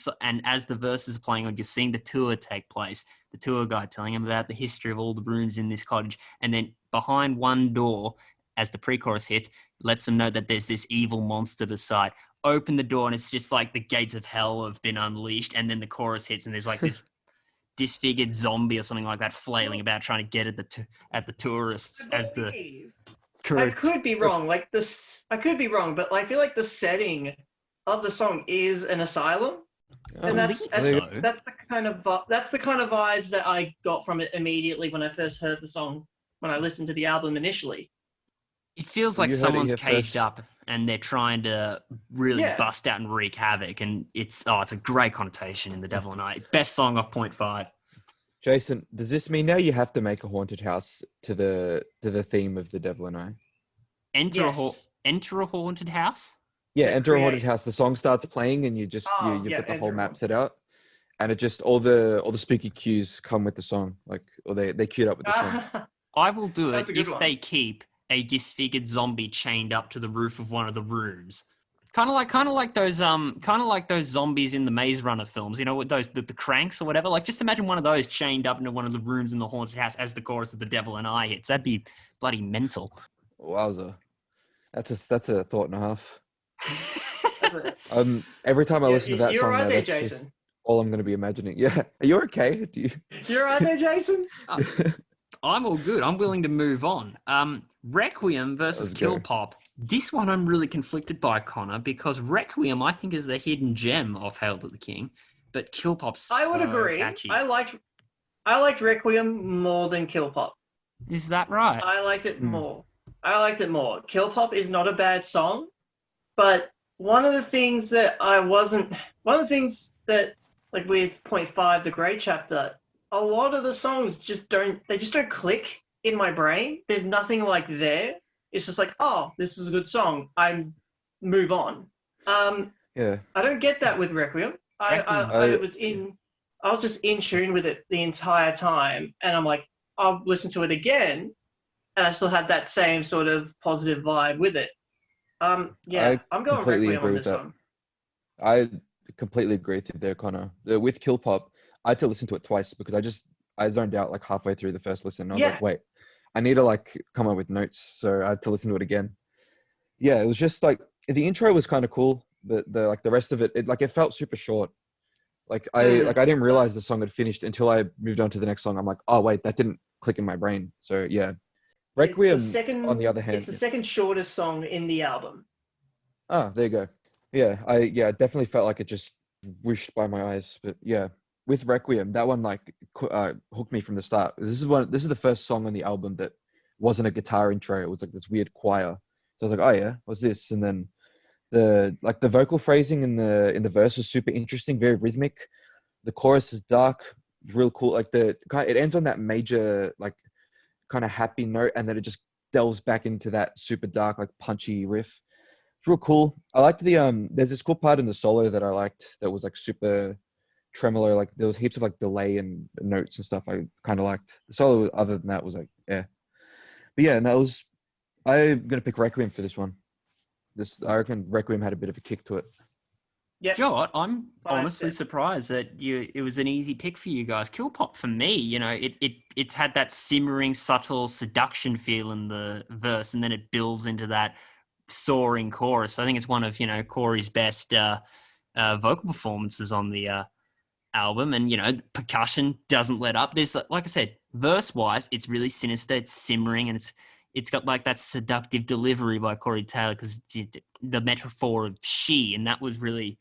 as the verses are playing on, you're seeing the tour take place. The tour guide telling him about the history of all the rooms in this cottage, and then behind one door, as the pre-chorus hits, lets them know that there's this evil monster beside. Open the door, and it's just like the gates of hell have been unleashed, and then the chorus hits, and there's like this disfigured zombie or something like that flailing about trying to get at the tourists as the I could be wrong. Like this, I could be wrong, but I feel like the setting of the song is an asylum, and that's the kind of vibes that I got from it immediately when I first heard the song, when I listened to the album initially. It feels like someone's caged up and they're trying to really bust out and wreak havoc, and it's a great connotation in The Devil and I. Best song off 0.5. Jason, does this mean now you have to make a haunted house to the theme of The Devil and I? Enter a haunted house? Yeah, enter a haunted house. The song starts playing and you just you put the whole map set out, and it just all the spooky cues come with the song, like, or they queued up with the song. I will do it if they keep a disfigured zombie chained up to the roof of one of the rooms. Kind of like those zombies in the Maze Runner films, you know, with those the cranks or whatever. Like, just imagine one of those chained up into one of the rooms in the haunted house as the chorus of The Devil and I hits. That'd be bloody mental. Wowza, that's a thought and a half. Every time I listen to that song, right there, that's Jason. just all I'm going to be imagining. Yeah, are you okay? You're right there, Jason. I'm all good. I'm willing to move on. Requiem versus Kill Pop. This one I'm really conflicted by, Connor, because Requiem I think is the hidden gem of Hail to the King, but Kill Pop's so I would agree. Catchy. I liked Requiem more than Kill Pop. Is that right? I liked it more. Kill Pop is not a bad song, but one of the things that like with 0.5, the Great Chapter, a lot of the songs just don't click in my brain. There's nothing like there. It's just like, oh, this is a good song. I move on. I don't get that with Requiem. I was just in tune with it the entire time, and I'm like, I'll listen to it again, and I still had that same sort of positive vibe with it. I'm going Requiem on this one. I completely agree with you there, Connor. With Kill Pop, I had to listen to it twice because I zoned out like halfway through the first listen. I was like, wait, I need to like come up with notes, so I had to listen to it again. Yeah, it was just like the intro was kind of cool, but the rest of it felt super short. Like I didn't realize the song had finished until I moved on to the next song. I'm like, oh wait, that didn't click in my brain. So yeah, Requiem on the other hand, it's the second shortest song in the album. Oh, there you go. Yeah, I definitely felt like it just whooshed by my eyes. But yeah, with Requiem, that one like hooked me from the start. This is the first song on the album that wasn't a guitar intro. It was like this weird choir. So I was like, oh yeah, what's this? And then the vocal phrasing in the verse was super interesting, very rhythmic. The chorus is dark, real cool. Like it ends on that major like kind of happy note, and then it just delves back into that super dark like punchy riff. It's real cool. I liked there's this cool part in the solo that I liked that was like super tremolo, like there was heaps of like delay and notes and stuff I kind of liked. The solo other than that was like, yeah. But yeah, and I'm gonna pick Requiem for this one. I reckon Requiem had a bit of a kick to it. Yeah. You know what? I'm honestly surprised that it was an easy pick for you guys. Kill Pop for me, you know, it's had that simmering, subtle seduction feel in the verse, and then it builds into that soaring chorus. I think it's one of, you know, Corey's best vocal performances on the album, and you know, percussion doesn't let up. There's, like I said, verse wise, it's really sinister, it's simmering, and it's got like that seductive delivery by Corey Taylor, because the metaphor of she, and that really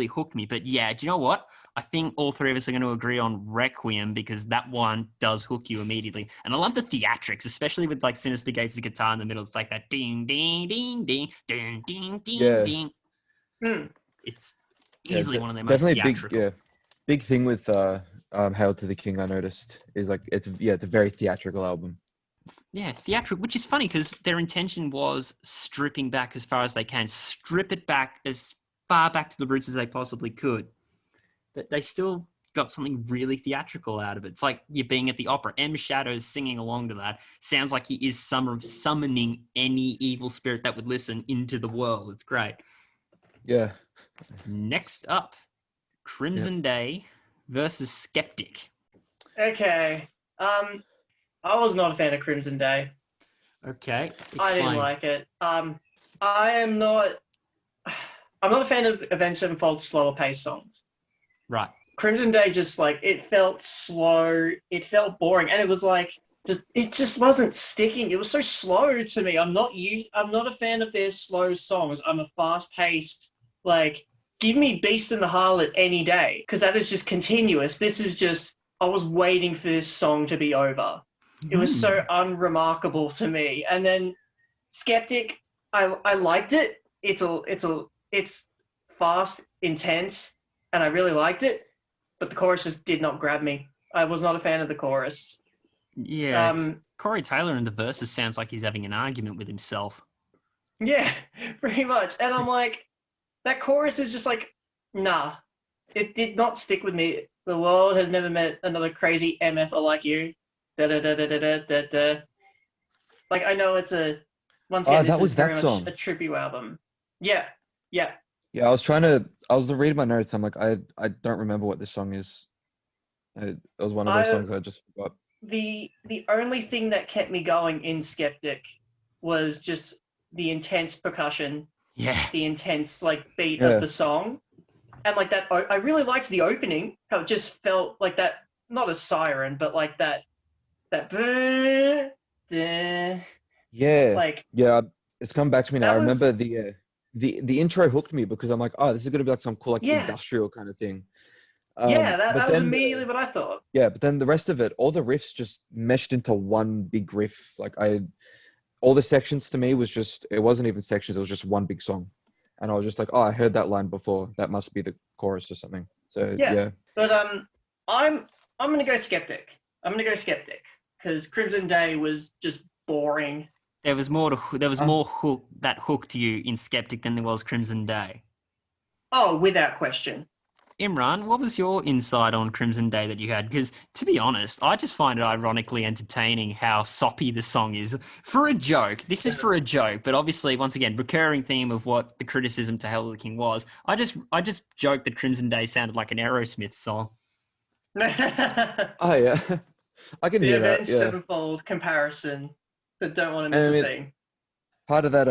hooked me. But yeah, do you know what? I think all three of us are going to agree on Requiem, because that one does hook you immediately. And I love the theatrics, especially with like Sinister Gates' guitar in the middle. It's like that ding, ding, ding, ding, ding, ding, ding, ding. It's easily one of their most theatrical. Big thing with Hail to the King, I noticed, is like it's a very theatrical album. theatrical, which is funny because their intention was stripping back as far as they can, strip it back as far back to the roots as they possibly could. But they still got something really theatrical out of it. It's like you're being at the opera. M Shadows singing along to that sounds like he is summoning any evil spirit that would listen into the world. It's great. Yeah. Next up, Crimson Day versus Skeptic. Okay. I was not a fan of Crimson Day. Okay, I didn't like it. I'm not a fan of Avenged Sevenfold's slower paced songs. Right. Crimson Day just like it felt slow, it felt boring, and it was like it just wasn't sticking. It was so slow to me. I'm not a fan of their slow songs. I'm a fast paced, like, give me Beast and the Harlot any day, because that is just continuous. This is just, I was waiting for this song to be over. It was so unremarkable to me. And then Skeptic, I liked it. It's fast, intense, and I really liked it. But the chorus just did not grab me. I was not a fan of the chorus. Yeah, Corey Taylor in the verses sounds like he's having an argument with himself. Yeah, pretty much. And I'm like, that chorus is just like, nah. It did not stick with me. The world has never met another crazy MFer like you. Da da da da da da da da. Like, I know it's once again, this is very much a tribute album. Yeah. Yeah, I was reading my notes. I'm like, I don't remember what this song is. It was one of those songs I just forgot. The only thing that kept me going in Skeptic was just the intense percussion. Yeah. The intense like beat of the song. And like that, I really liked the opening. How it just felt like that, not a siren, but like that. Yeah. Like, yeah, it's come back to me now. I was- remember the intro hooked me because I'm like, oh, this is gonna be like some cool like industrial kind of thing. that was immediately what I thought. Yeah, but then the rest of it, all the riffs just meshed into one big riff. Like all the sections to me was just, it wasn't even sections, it was just one big song. And I was just like, oh, I heard that line before. That must be the chorus or something. So yeah. But I'm gonna go Skeptic. I'm gonna go Skeptic because Crimson Day was just boring. There was more that hooked you in Skeptic than there was Crimson Day. Oh, without question. Imran, what was your insight on Crimson Day that you had? Because, to be honest, I just find it ironically entertaining how soppy the song is. For a joke. This is for a joke, but obviously, once again, recurring theme of what the criticism to Hell of the King was. I just joked that Crimson Day sounded like an Aerosmith song. Oh, yeah. I can hear that. The Avenged Sevenfold comparison that don't want to miss a thing. Part of that,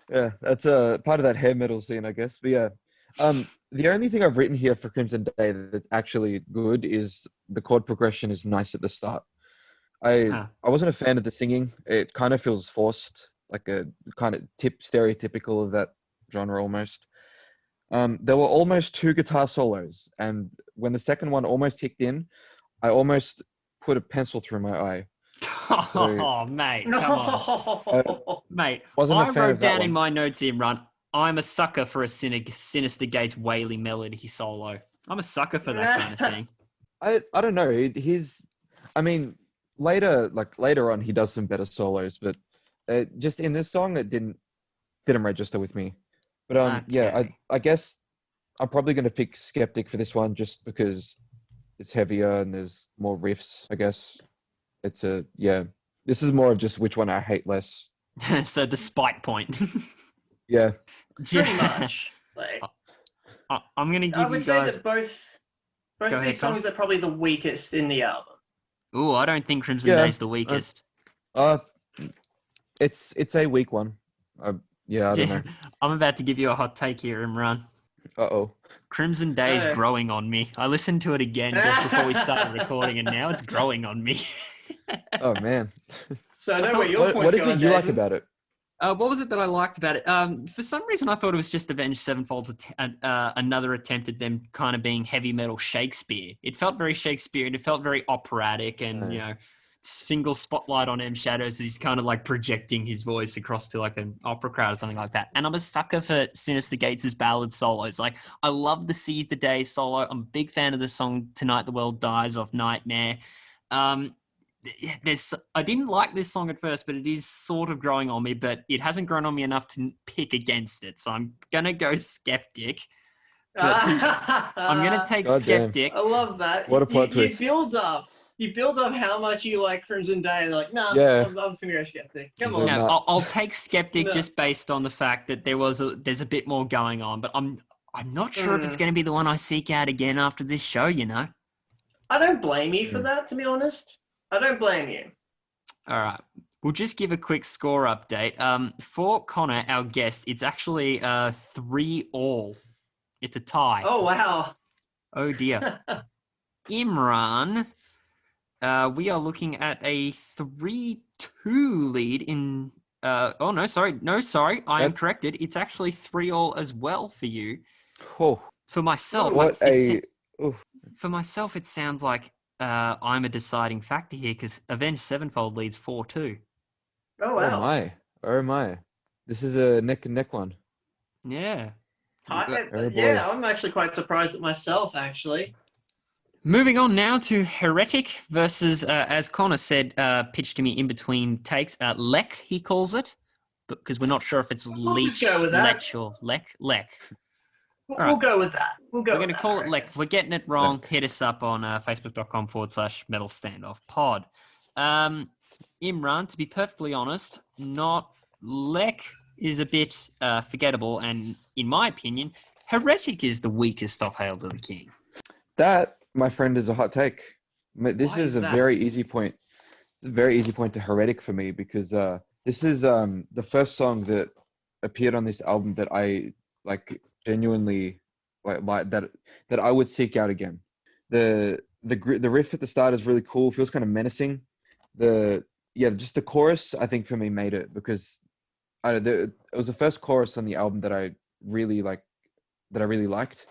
yeah, that's part of that hair metal scene, I guess. But yeah, the only thing I've written here for Crimson Day that's actually good is the chord progression is nice at the start. I wasn't a fan of the singing. It kind of feels forced, like a kind of stereotypical of that genre almost. There were almost 2 guitar solos, and when the second one almost kicked in, I almost put a pencil through my eye. Oh, mate, come on. Mate, I wrote down in my notes here, Run, I'm a sucker for a Sinister Gates wailing melody solo. I'm a sucker for that kind of thing. I don't know. Later on, he does some better solos, but just in this song, it didn't register with me. But yeah, I guess I'm probably going to pick Skeptic for this one just because it's heavier and there's more riffs, I guess. This is more of just which one I hate less. So the spike point. Yeah. Pretty much. Like, I'm going to give you guys... I would say that both of these songs are probably the weakest in the album. Ooh, I don't think Crimson Day's the weakest. It's a weak one. I don't know. I'm about to give you a hot take here, Imran. Uh-oh. Crimson Day is growing on me. I listened to it again just before we started recording, and now it's growing on me. Oh, man. So I know where your what is it you like about it? What was it that I liked about it? For some reason, I thought it was just Avenged Sevenfold's another attempt at them kind of being heavy metal Shakespeare. It felt very Shakespearean. It felt very operatic, and single spotlight on M Shadows. He's kind of like projecting his voice across to like an opera crowd or something like that. And I'm a sucker for Sinister Gates' ballad solos. Like, I love the Seize the Day solo. I'm a big fan of the song Tonight the World Dies off Nightmare. I didn't like this song at first, but it is sort of growing on me, but it hasn't grown on me enough to pick against it. So I'm going to go Skeptic. But I'm going to take God damn. Skeptic. I love that. What a plot you twist. build up. You build up how much you like Crimson Day. And like, nah, Yeah. I'm just gonna go Skeptic. Come He's on. like, No, nah. I'll take Skeptic No. just based on the fact that there's a bit more going on, but I'm not sure if it's going to be the one I seek out again after this show, you know? I don't blame you for Mm. that, to be honest. I don't blame you. All right. We'll just give a quick score update. For Connor, our guest, it's actually 3-all. It's a tie. Oh wow. Oh dear. Imran, we are looking at a 3-2 lead in... no, sorry. I am That- corrected. It's actually 3-all as well for you. Oh, For myself, what a... Oh, for myself, it sounds like I'm a deciding factor here because Avenged Sevenfold leads 4-2. Oh oh wow. my. Oh my. This is a neck and neck one. Yeah. Oh, Yeah, boy. I'm actually quite surprised at myself, actually. Moving on now to Heretic versus, as Connor said, pitched to me in between takes, Lek, he calls it, because we're not sure if it's We'll Leech, just go with that. Lech, or Lek. We'll All right. go with that. We're We're going to call it Lek. If we're getting it wrong, Lek. hit us up on facebook.com/Metal Standoff pod. Imran, to be perfectly honest, not Lek is a bit forgettable, and in my opinion, Heretic is the weakest of Hail to the King. That, my friend, is a hot take. This Why is is a that? very easy point. It's a very easy point to Heretic for me because this is the first song that appeared on this album that I like genuinely like that I would seek out again. The riff at the start is really cool. Feels kind of menacing. Just the chorus I think for me made it because it was the first chorus on the album that I really liked.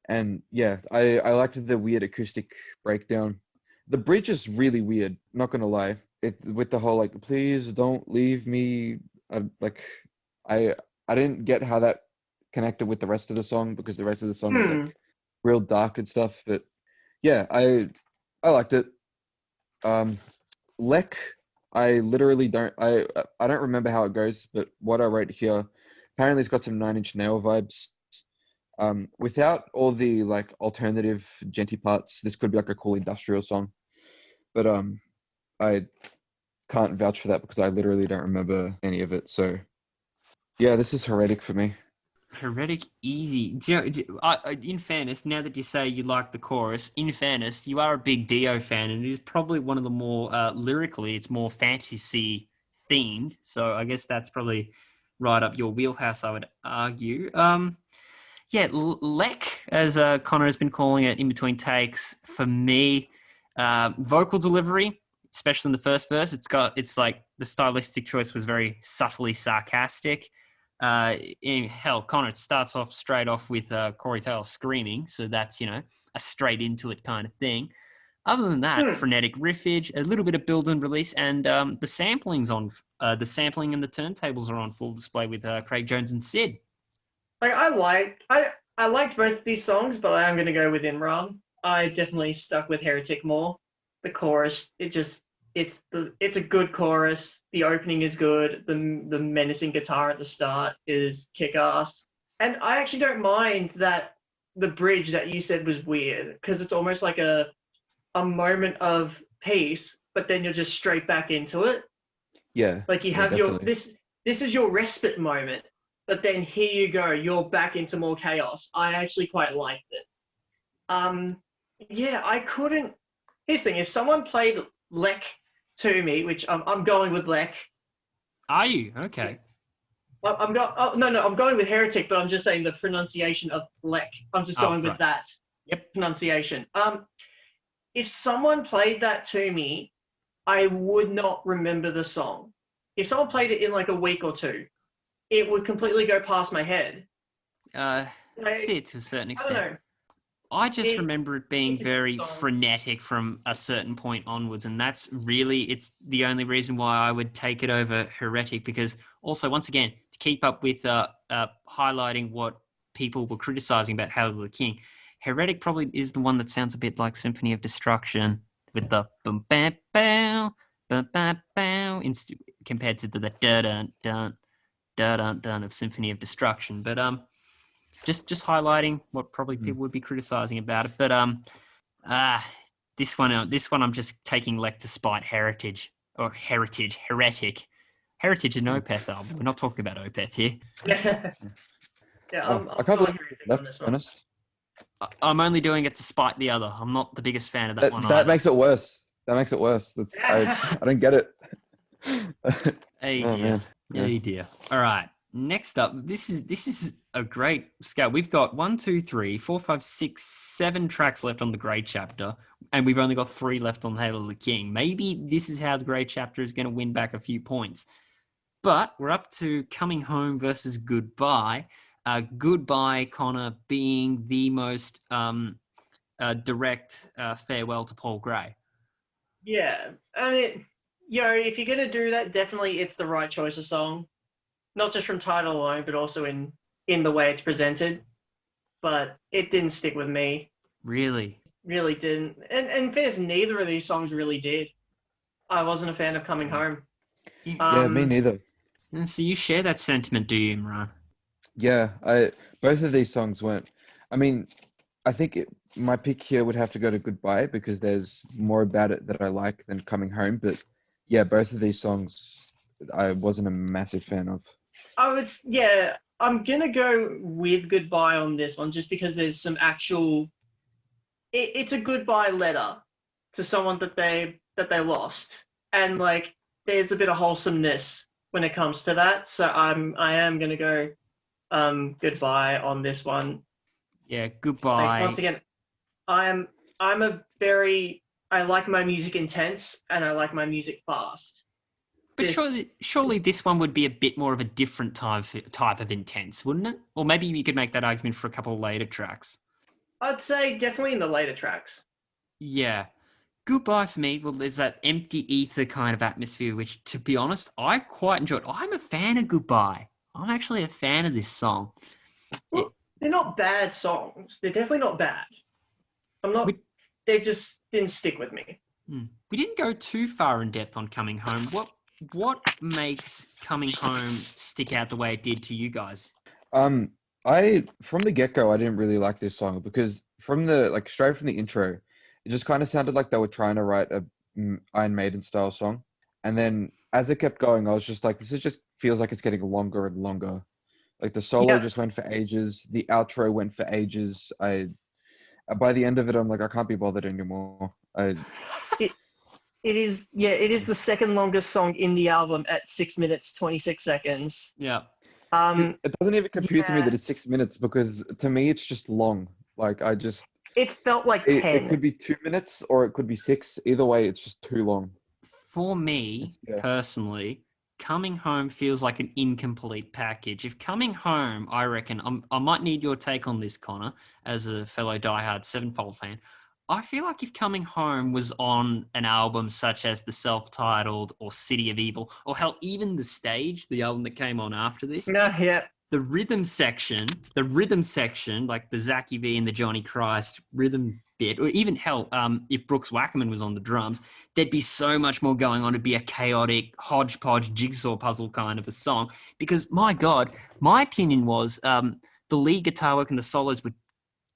And yeah, I liked the weird acoustic breakdown. The bridge is really weird, not gonna lie. It's with the whole like, please don't leave me. I didn't get how that connected with the rest of the song because the rest of the song is like real dark and stuff. But yeah, I liked it. Lek, I literally don't remember how it goes, but what I wrote here, apparently it's got some Nine Inch Nail vibes. Without all the like alternative genty parts, this could be like a cool industrial song. But I can't vouch for that because I literally don't remember any of it. So yeah, this is Heretic for me. Heretic easy. In fairness, now that you say you like the chorus, in fairness, you are a big Dio fan, and it is probably one of the more lyrically, it's more fantasy themed. So I guess that's probably right up your wheelhouse, I would argue. Yeah, Lek, as Connor has been calling it in between takes, for me, vocal delivery, especially in the first verse, it's like the stylistic choice was very subtly sarcastic. Connor, it starts off straight off with Corey Taylor screaming, so that's, a straight into it kind of thing. Other than that, frenetic riffage, a little bit of build and release, and the sampling and the turntables are on full display with Craig Jones and Sid. Like I liked both of these songs, but I am going to go with Imran. I definitely stuck with Heretic more. The chorus, it's a good chorus. The opening is good. The menacing guitar at the start is kick-ass. And I actually don't mind that the bridge that you said was weird because it's almost like a moment of peace, but then you're just straight back into it. Yeah. Like you yeah, have definitely. this is your respite moment, but then here you go, you're back into more chaos. I actually quite liked it. Yeah, I couldn't. Here's the thing: if someone played Lek to me, which I'm going with Lek. Are you? Okay. I'm going with Heretic, but I'm just saying the pronunciation of Lek. I'm just going with right. that. Yep. Pronunciation. If someone played that to me, I would not remember the song. If someone played it in like a week or two, it would completely go past my head. See it to a certain I don't extent. know. I just remember it being it's a good very song. frenetic from a certain point onwards, and it's the only reason why I would take it over Heretic, because also, once again, to keep up with highlighting what people were criticizing about Hail to the King, Heretic probably is the one that sounds a bit like Symphony of Destruction. with the boom bam bam bam bam bam compared to the da dun dun da dun dun of Symphony of Destruction. But just highlighting what probably people would be criticizing about it. But this one I'm just taking Lek despite heretic. Heritage and Opeth album. We're not talking about Opeth here. Yeah, I can't believe on that, this to be one. honest. I'm only doing it despite the other. I'm not the biggest fan of that one That either. makes it worse. That makes it worse. That's I don't get it. Hey Oh, dear. man. Yeah. Hey dear. All right. Next up, this is a great scale. We've got 1, 2, 3, 4, 5, 6, 7 tracks left on the Grey Chapter, and we've only got 3 left on Hail of the King. Maybe this is how the Grey Chapter is going to win back a few points. But we're up to Coming Home versus Goodbye. Goodbye, Connor, being the most direct farewell to Paul Gray. Yeah, I mean, if you're gonna do that, definitely it's the right choice of song, not just from title alone, but also in the way it's presented. But it didn't stick with me. Really didn't. And fairness, neither of these songs really did. I wasn't a fan of Coming Home. Yeah, me neither. So you share that sentiment, do you, Imran? Yeah, both of these songs weren't. I mean, I think my pick here would have to go to Goodbye because there's more about it that I like than Coming Home. But yeah, both of these songs I wasn't a massive fan of. I'm gonna go with Goodbye on this one just because there's some actual. It's a goodbye letter to someone that they lost, and like there's a bit of wholesomeness when it comes to that. So I am gonna go Goodbye on this one. Yeah, Goodbye. Once again, I like my music intense and I like my music fast. But surely this one would be a bit more of a different type of intense, wouldn't it? Or maybe you could make that argument for a couple of later tracks. I'd say definitely in the later tracks. Yeah. Goodbye for me, well, there's that empty ether kind of atmosphere, which, to be honest, I quite enjoyed. I'm a fan of Goodbye. I'm actually a fan of this song. Well, they're not bad songs. They're definitely not bad. They just didn't stick with me. We didn't go too far in depth on Coming Home. What makes Coming Home stick out the way it did to you guys? From the get-go, I didn't really like this song because straight from the intro, it just kind of sounded like they were trying to write a Iron Maiden style song. And then as it kept going, I was just like, this just feels like it's getting longer and longer. Like the solo just went for ages. The outro went for ages. By the end of it, I'm like, I can't be bothered anymore. It is the second longest song in the album at 6 minutes 26 seconds. Yeah. It doesn't even compute to me that it's 6 minutes because to me it's just long. It felt like 10. It could be 2 minutes or it could be 6. Either way, it's just too long. For me, personally, Coming Home feels like an incomplete package. If Coming Home, I reckon, I might need your take on this, Connor, as a fellow diehard Sevenfold fan. I feel like if Coming Home was on an album such as the self-titled or City of Evil, or hell, even The Stage, the album that came on after this, the rhythm section, like the Zachy V and the Johnny Christ rhythm bit, or even hell, if Brooks Wackerman was on the drums, there'd be so much more going on. It'd be a chaotic hodgepodge jigsaw puzzle kind of a song. Because my God, my opinion was the lead guitar work and the solos were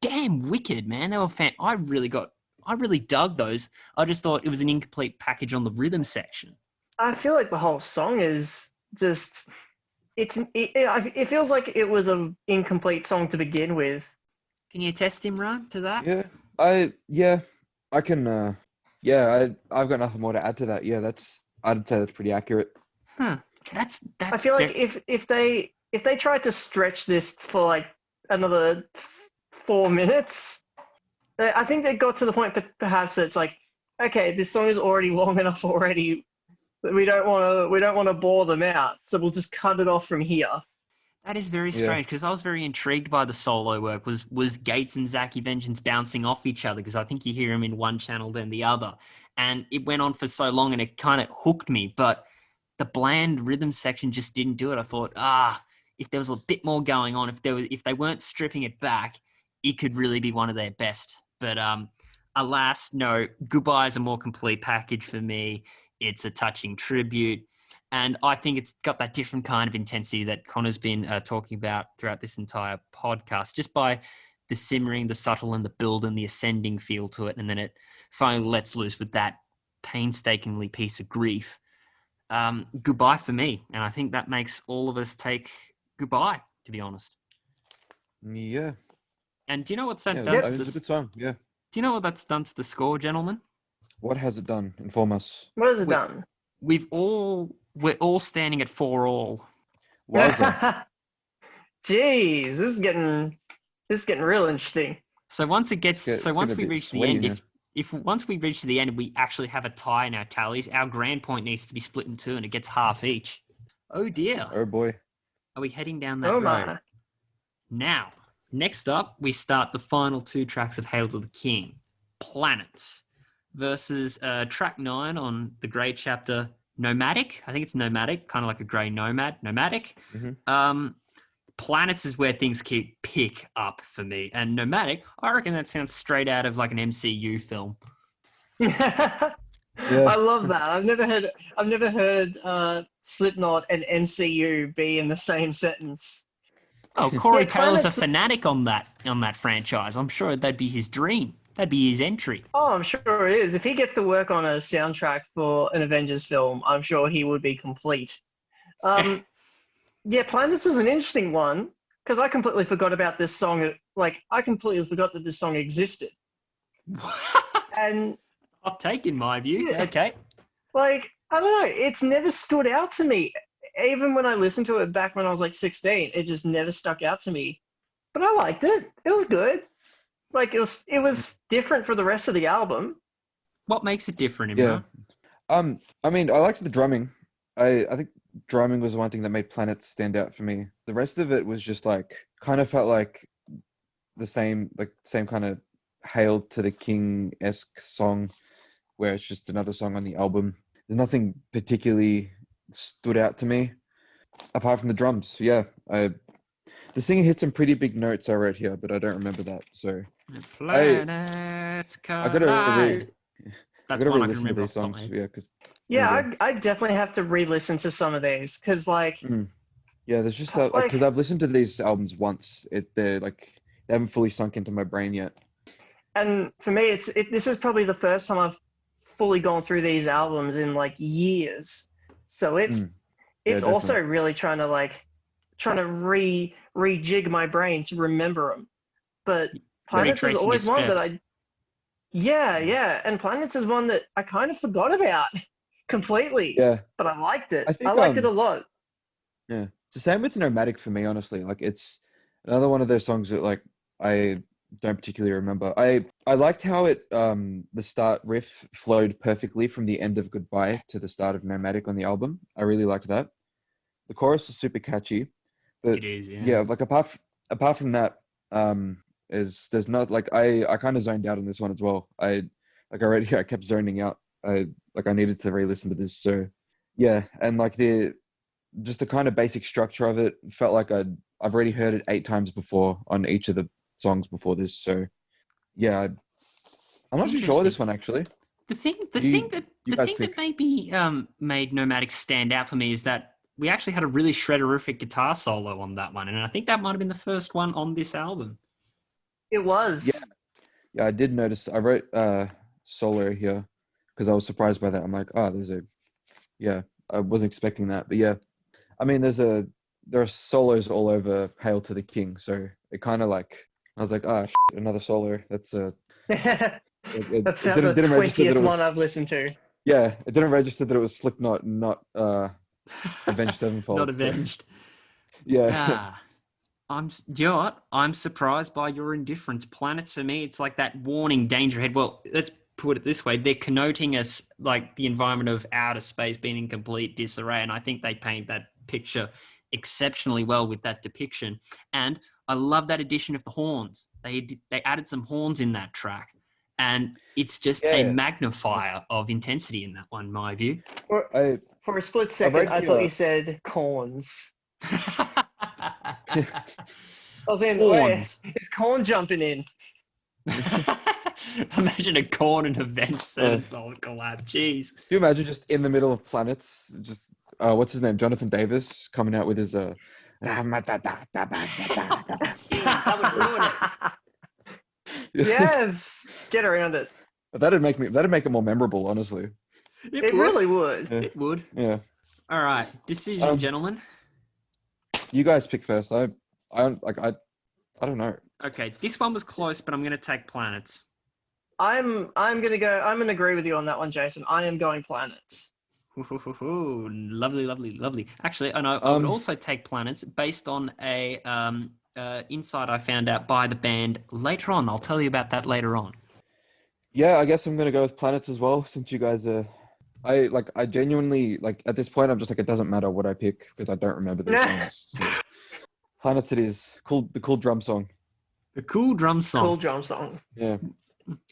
damn wicked, man. They were I really dug those. I just thought it was an incomplete package on the rhythm section. I feel like the whole song is just it feels like it was an incomplete song to begin with. Can you attest him, Ron, to that? I can. I've got nothing more to add to that. Yeah, I'd say that's pretty accurate. Huh. That's. I feel like if they tried to stretch this for like another 4 minutes, I think they got to the point perhaps that it's like, okay, this song is already long enough already. We don't want to bore them out, so we'll just cut it off from here. That is very strange because I was very intrigued by the solo work. Was Gates and Zachy Vengeance bouncing off each other? Because I think you hear them in one channel then the other, and it went on for so long and it kind of hooked me. But the bland rhythm section just didn't do it. I thought, if there was a bit more going on, if they weren't stripping it back, it could really be one of their best. But alas, no, Goodbye is a more complete package for me. It's a touching tribute. And I think it's got that different kind of intensity that Connor's been talking about throughout this entire podcast, just by the simmering, the subtle, and the build and the ascending feel to it. And then it finally lets loose with that painstakingly piece of grief. Goodbye for me. And I think that makes all of us take Goodbye, to be honest. Yeah. And do you know what's that Yeah, done to it's a good song. Yeah. Do you know what that's done to the score, gentlemen? What has it done? Inform us. What has it done? We're all standing at 4-all. Wowza. Jeez, this is getting real interesting. So once it gets, It's so once getting a we bit reach the sweaty end, now. if once we reach the end, we actually have a tie in our tallies. Our grand point needs to be split in two, and it gets half each. Oh dear, Oh boy. are we heading down that Oh road? my. Now, next up, we start the final two tracks of Hail to the King, Planets, versus track 9 on the Grey chapter, Nomadic. I think it's Nomadic, kind of like a grey nomad. Nomadic. Mhm. Planets is where things pick up for me, and Nomadic, I reckon that sounds straight out of like an MCU film. I love that. I've never heard Slipknot and MCU be in the same sentence. Oh, Corey Yeah, Taylor's a Planets- fanatic on that franchise. I'm sure that'd be his dream. That'd be his entry. Oh, I'm sure it is. If he gets to work on a soundtrack for an Avengers film, I'm sure he would be complete. Yeah, Planets was an interesting one because I completely forgot about this song. Like, I completely forgot that this song existed. And I'll take in my view. Yeah. Okay. like, I don't know, it's never stood out to me. Even when I listened to it back when I was like 16, it just never stuck out to me. But I liked it. It was good. Like, it was different for the rest of the album. What makes it different, Yeah. Imran? I mean, I liked the drumming. I think drumming was the one thing that made Planets stand out for me. The rest of it was just like kind of felt like the same kind of Hail to the King-esque song, where it's just another song on the album. There's nothing particularly stood out to me apart from the drums. Yeah, the singer hit some pretty big notes I wrote here, but I don't remember that. So Planets I gotta collide. That's one I can re-listen to remember these off the top of songs. my head. Yeah, because Yeah, I definitely have to re-listen to some of these because, like, yeah, there's just Like- because I've listened to these albums once. They haven't fully sunk into my brain yet. and for me, this is probably the first time I've fully gone through these albums in like years. So it's also definitely. really trying to rejig my brain to remember them. But Planets is Retracing always your one that steps. and Planets is one that I kind of forgot about completely. Yeah, But I liked it. I think, I liked it a lot. yeah. It's the same with Nomadic for me, honestly. Like, it's another one of those songs that like I don't particularly remember. I liked how it the start riff flowed perfectly from the end of Goodbye to the start of Nomadic on the album. I really liked that. The chorus is super catchy. But It is, yeah. yeah, like apart from that, there's not like I kind of zoned out on this one as well. I kept zoning out. I needed to re-listen to this. So yeah, and like the kind of basic structure of it felt like I've already heard it 8 times before on each of the songs before this. So yeah, I'm not too sure this one actually. The thing You guys that pick. maybe made Nomadic stand out for me is that we actually had a really shredderific guitar solo on that one, and I think that might have been the first one on this album. It was. Yeah. Yeah, I did notice. I wrote solo here because I was surprised by that. I'm like, oh, I wasn't expecting that, but yeah. I mean, there are solos all over Hail to the King, so it kind of like I was like, another solo. That's That's it about the didn't register that 20th it was, one I've listened to. yeah, it didn't register that it was Slipknot, not Avenged Sevenfold. Not so, avenged. yeah. You know what? I'm surprised by your indifference. Planets for me, it's like that warning danger ahead. Well, let's put it this way. They're connoting us like the environment of outer space being in complete disarray. And I think they paint that picture exceptionally well with that depiction. And I love that addition of the horns. They added some horns in that track. And it's just a magnifier of intensity in that one, in my view. For a split second, I thought you said corns. I was in, wait, Horns. is corn jumping in? Imagine a Korn and Avenged Sevenfold collab. Jeez. Do you imagine just in the middle of planets, just what's his name, Jonathan Davis, coming out with his Jeez, that would ruin it. Yes, get around it. That'd make it more memorable, honestly. It really would. Yeah. It would. Yeah. All right, decision, gentlemen. You guys pick first. I don't know. Okay, this one was close, but I'm going to take planets. I'm gonna agree with you on that one, Jason. I am going planets. Ooh, lovely, lovely, lovely. Actually, I know I would also take planets based on a insight I found out by the band later on. I'll tell you about that later on. Yeah, I guess I'm gonna go with planets as well, since you guys are. I genuinely at this point I'm just like, it doesn't matter what I pick because I don't remember the songs. So, planets it is. Cool, the cool drum song. The cool drum song. Cool drum song. Yeah.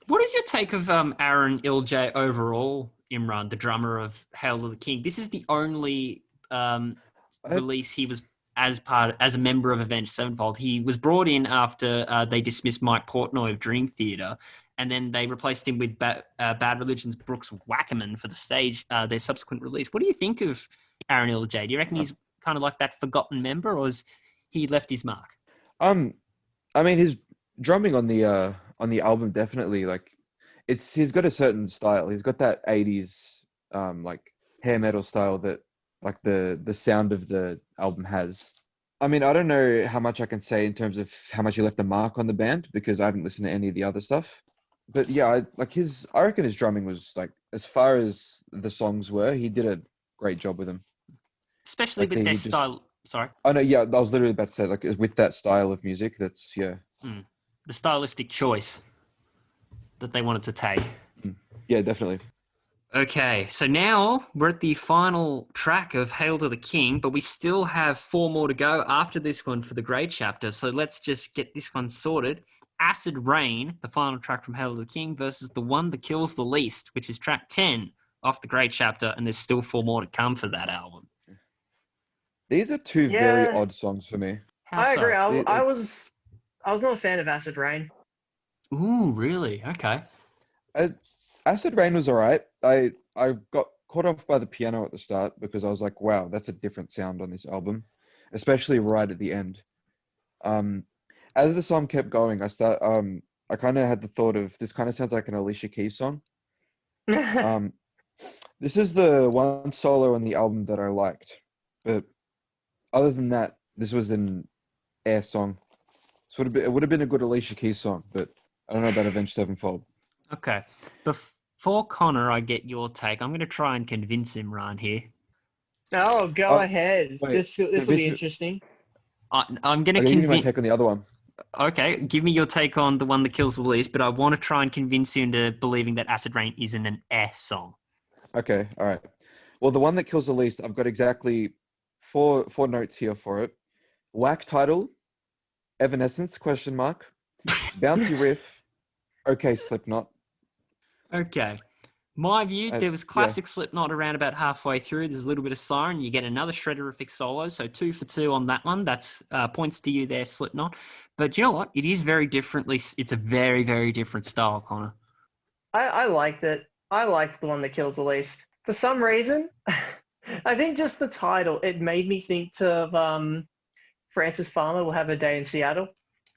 What is your take of Aaron Iljay overall, Imran, the drummer of Hail to the King? This is the only release he was as a member of Avenged Sevenfold. He was brought in after they dismissed Mike Portnoy of Dream Theater, and then they replaced him with Bad Religion's Brooks Wackerman for the stage, their subsequent release. What do you think of Aaron Iljay? Do you reckon he's kind of like that forgotten member, or has he left his mark? I mean, his drumming on the album definitely he's got a certain style. He's got that 80s hair metal style that the sound of the album has. I mean, I don't know how much I can say in terms of how much he left a mark on the band because I haven't listened to any of the other stuff. But yeah, I reckon his drumming was as far as the songs were, he did a great job with them. Especially with their style. Sorry. Oh no, yeah, I was literally about to say with that style of music, that's the stylistic choice that they wanted to take. Yeah, definitely. Okay, so now we're at the final track of Hail to the King, but we still have 4 more to go after this one for the Grey chapter. So let's just get this one sorted. Acid Rain, the final track from Hail to the King, versus The One That Kills the Least, which is track 10 off the Grey chapter, and there's still 4 more to come for that album. These are two very odd songs for me. I agree. I was not a fan of Acid Rain. Ooh, really? Okay. Acid Rain was all right. I got caught off by the piano at the start because I was like, wow, that's a different sound on this album, especially right at the end. As the song kept going, I kind of had the thought of, this kind of sounds like an Alicia Keys song. This is the one solo on the album that I liked, but other than that, this was an Air song. It would have been a good Alicia Keys song, but I don't know about Avenged Sevenfold. Okay. Before Connor, I get your take. I'm going to try and convince Imran here. Oh, go ahead. Wait, this will be interesting. I'm going to give you my convince. take on the other one. Okay, give me your take on The One That Kills the Least, but I want to try and convince you into believing that Acid Rain isn't an Air song. Okay, all right. Well, The One That Kills the Least, I've got exactly four notes here for it. Whack title, Evanescence, ? Bouncy riff, okay, Slipknot. Okay. My view, there was classic Slipknot around about halfway through. There's a little bit of Siren. You get another shredderific solo, so 2 for 2 on that one. That's points to you there, Slipknot. But you know what? It is very differently. It's a very, very different style, Connor. I liked it. I liked The One That Kills the Least. For some reason, I think just the title, it made me think of Frances Farmer Will Have a Day in Seattle.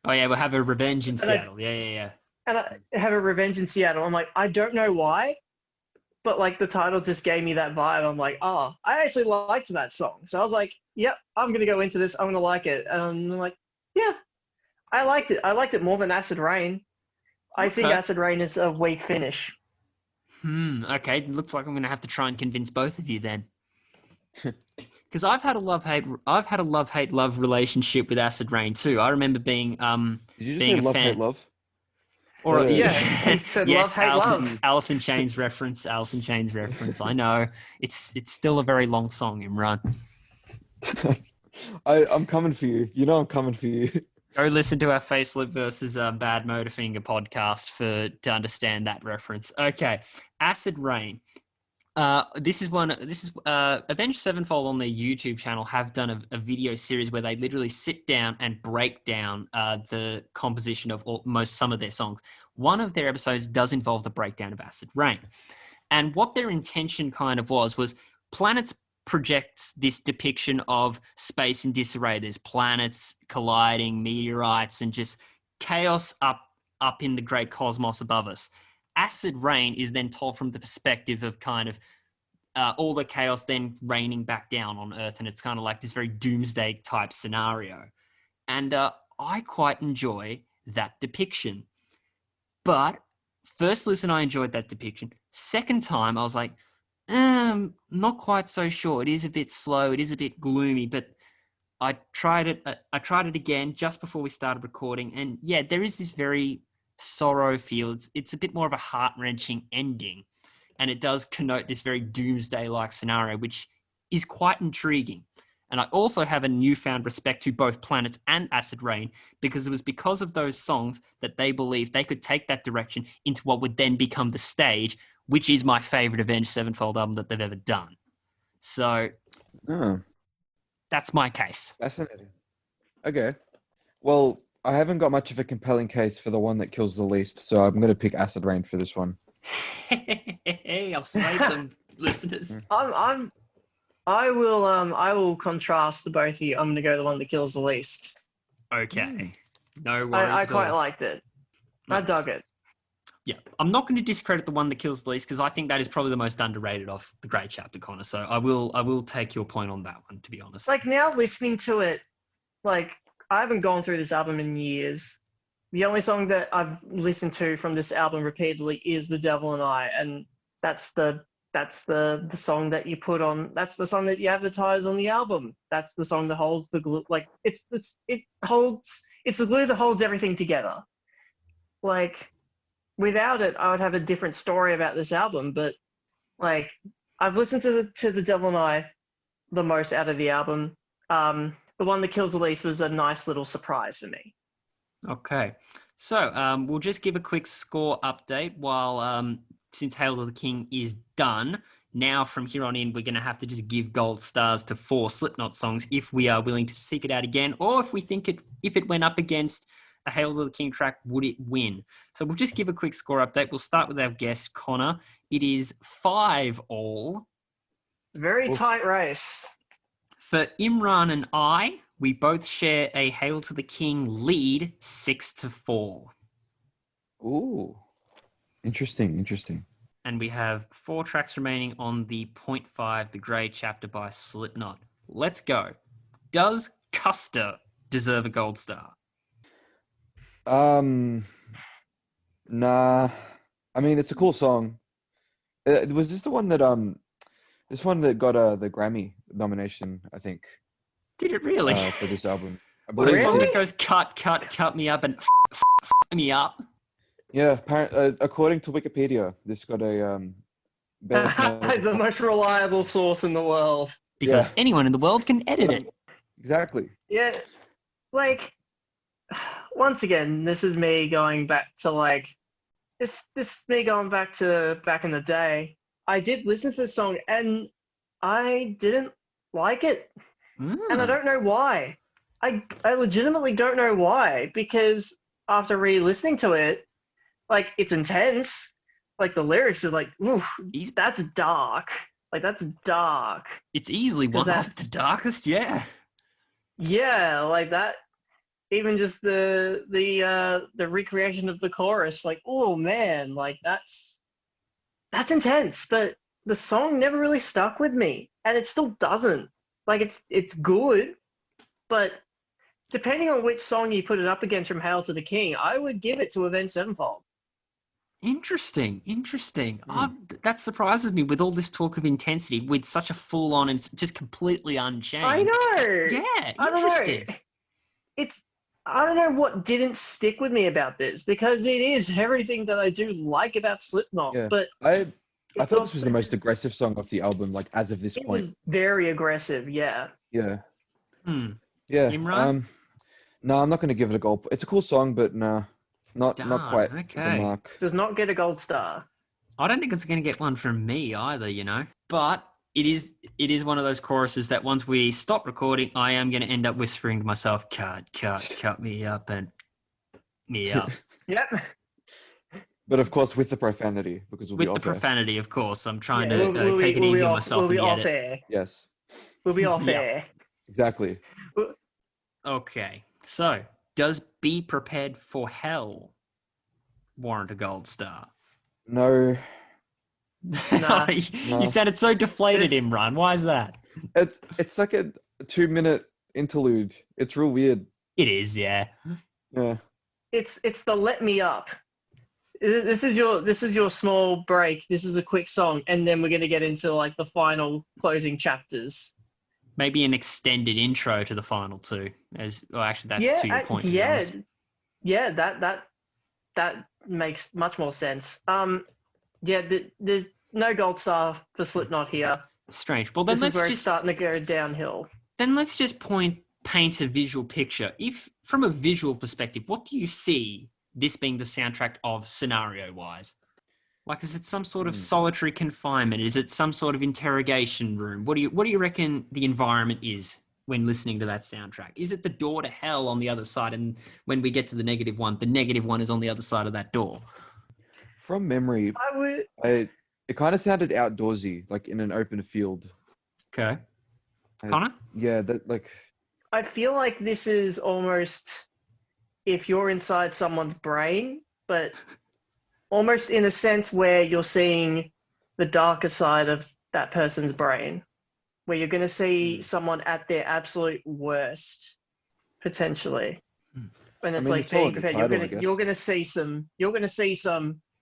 Oh, yeah, we'll have a Revenge in Seattle. Yeah. And I have a Revenge in Seattle. I'm like, I don't know why, but the title just gave me that vibe. I'm like, I actually liked that song. So I was like, yep, I'm going to go into this. I'm going to like it. And I'm like, yeah, I liked it. I liked it more than Acid Rain. I think Acid Rain is a weak finish. Okay. Looks like I'm going to have to try and convince both of you then. Because I've had a love-hate relationship with Acid Rain too. I remember being Did you just being say a love, fan. hate, love? Or he said yes, love, hate, love. Alice in Chains reference. I know it's still a very long song, Imran. I'm coming for you. You know I'm coming for you. Go listen to our Facelift versus Bad Motorfinger podcast to understand that reference. Okay, Acid Rain. This is Avenged Sevenfold on their YouTube channel have done a video series where they literally sit down and break down the composition of some of their songs. One of their episodes does involve the breakdown of Acid Rain. And what their intention kind of was Planets projects this depiction of space in disarray. There's planets colliding, meteorites, and just chaos up in the great cosmos above us. Acid Rain is then told from the perspective of kind of all the chaos then raining back down on Earth, and it's kind of like this very doomsday type scenario. And I quite enjoy that depiction. But first listen, I enjoyed that depiction. Second time, I was like, not quite so sure. It is a bit slow. It is a bit gloomy, but I tried it again just before we started recording. And yeah, there is this very sorrow feel. It's a bit more of a heart-wrenching ending. And it does connote this very doomsday-like scenario, which is quite intriguing. And I also have a newfound respect to both Planets and Acid Rain, because it was because of those songs that they believed they could take that direction into what would then become The Stage, which is my favorite Avenged Sevenfold album that they've ever done. So that's my case. Fascinating. Okay. Well, I haven't got much of a compelling case for the one that kills the least, so I'm going to pick Acid Rain for this one. Hey, I've swayed them, listeners. I will contrast the both of you. I'm going to go the one that kills the least. Okay. No worries. I quite liked it. I dug it. Yeah, I'm not going to discredit the one that kills the least, because I think that is probably the most underrated of the Great Chapter, Connor. So I will take your point on that one, to be honest. Like, now listening to it, like, I haven't gone through this album in years. The only song that I've listened to from this album repeatedly is The Devil and I, and that's the song that you put on. That's the song that you advertise on the album. That's the song that holds the glue. Like, it's the glue that holds everything together. Like, without it, I would have a different story about this album. But like, I've listened to the Devil and I the most out of the album. The one that kills the least was a nice little surprise for me. Okay, so we'll just give a quick score update while since Hail to the King is done. Now from here on in, we're going to have to just give gold stars to 4 Slipknot songs if we are willing to seek it out again, or if we think if it went up against a Hail to the King track, would it win? So we'll just give a quick score update. We'll start with our guest, Connor. It is 5-all. Very tight race. For Imran and I, we both share a Hail to the King lead, 6-4. Ooh, interesting. And we have 4 tracks remaining on the 0.5, The Grey Chapter by Slipknot. Let's go. Does Custer deserve a gold star? Nah. I mean, it's a cool song. Was this the one that got the Grammy nomination, I think? Did it really? For this album. What a song that goes cut me up and me up. Yeah, according to Wikipedia, this got a the most reliable source in the world. Because anyone in the world can edit it. Exactly. Yeah, like, once again, this is me going back to like this is me going back to back in the day. I did listen to this song and I didn't like it. And I don't know why. I legitimately don't know why, because after re-listening to it, like, it's intense. Like, the lyrics are like, ooh, that's dark. Like, that's dark. It's easily one of the darkest, yeah. Yeah, like that. Even just the recreation of the chorus, like, oh man, like that's intense. But the song never really stuck with me, and it still doesn't. Like, it's good, but depending on which song you put it up against from Hail to the King, I would give it to Avenged Sevenfold. Interesting. That surprises me, with all this talk of intensity, with such a full-on and just completely unchanged. I know. Yeah, I interesting. don't know. I don't know what didn't stick with me about this, because it is everything that I do like about Slipknot. Yeah. But I thought this was the most aggressive song off the album, like, as of this point. It was very aggressive, yeah. Yeah. Yeah. Imran? No, I'm not going to give it a gold. It's a cool song, but no, not quite the mark. Does not get a gold star. I don't think it's going to get one from me either, you know. But it is one of those choruses that once we stop recording, I am going to end up whispering to myself, cut me up and me up. Yep. But of course, with the profanity, because we'll be With the off air. profanity, of course. I'm trying Yeah, to take it easy on myself We'll in be the off edit. air. Yes, We'll be off Yeah. air. exactly. Okay, so does Be Prepared for Hell warrant a gold star? No, Nah. You sounded so deflated, This- Imran. Why is that? it's like a 2-minute interlude. It's real weird. It is, yeah. Yeah. It's the Let Me Up. This is your small break. This is a quick song, and then we're gonna get into like the final closing chapters. Maybe an extended intro to the final two. Actually, that's to your point. to be honest. Yeah. That makes much more sense. There's no gold star for Slipknot here. Strange. Well, then This is where let's it's just starting to go downhill. paint a visual picture. If from a visual perspective, what do you see this being the soundtrack of scenario-wise? Like, is it some sort of solitary confinement? Is it some sort of interrogation room? What do you reckon the environment is when listening to that soundtrack? Is it the door to hell on the other side? And when we get to the negative one is on the other side of that door. From memory, it kind of sounded outdoorsy, like in an open field. Okay. Connor? Yeah, that like. I feel like this is almost if you're inside someone's brain, but almost in a sense where you're seeing the darker side of that person's brain, where you're going to see someone at their absolute worst, potentially. And it's like being prepared. You're going to see some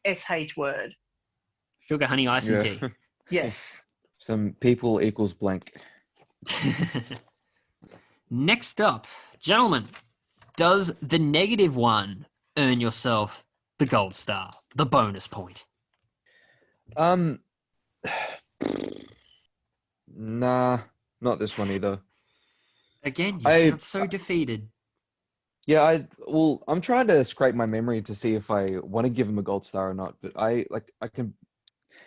SH word. Sugar, honey, ice, and tea. Yes. Some people equals blank. Next up, gentlemen, does the negative one earn yourself the gold star, the bonus point? Nah, not this one either. Again, you sound so defeated. Yeah, I'm trying to scrape my memory to see if I want to give him a gold star or not, but I can.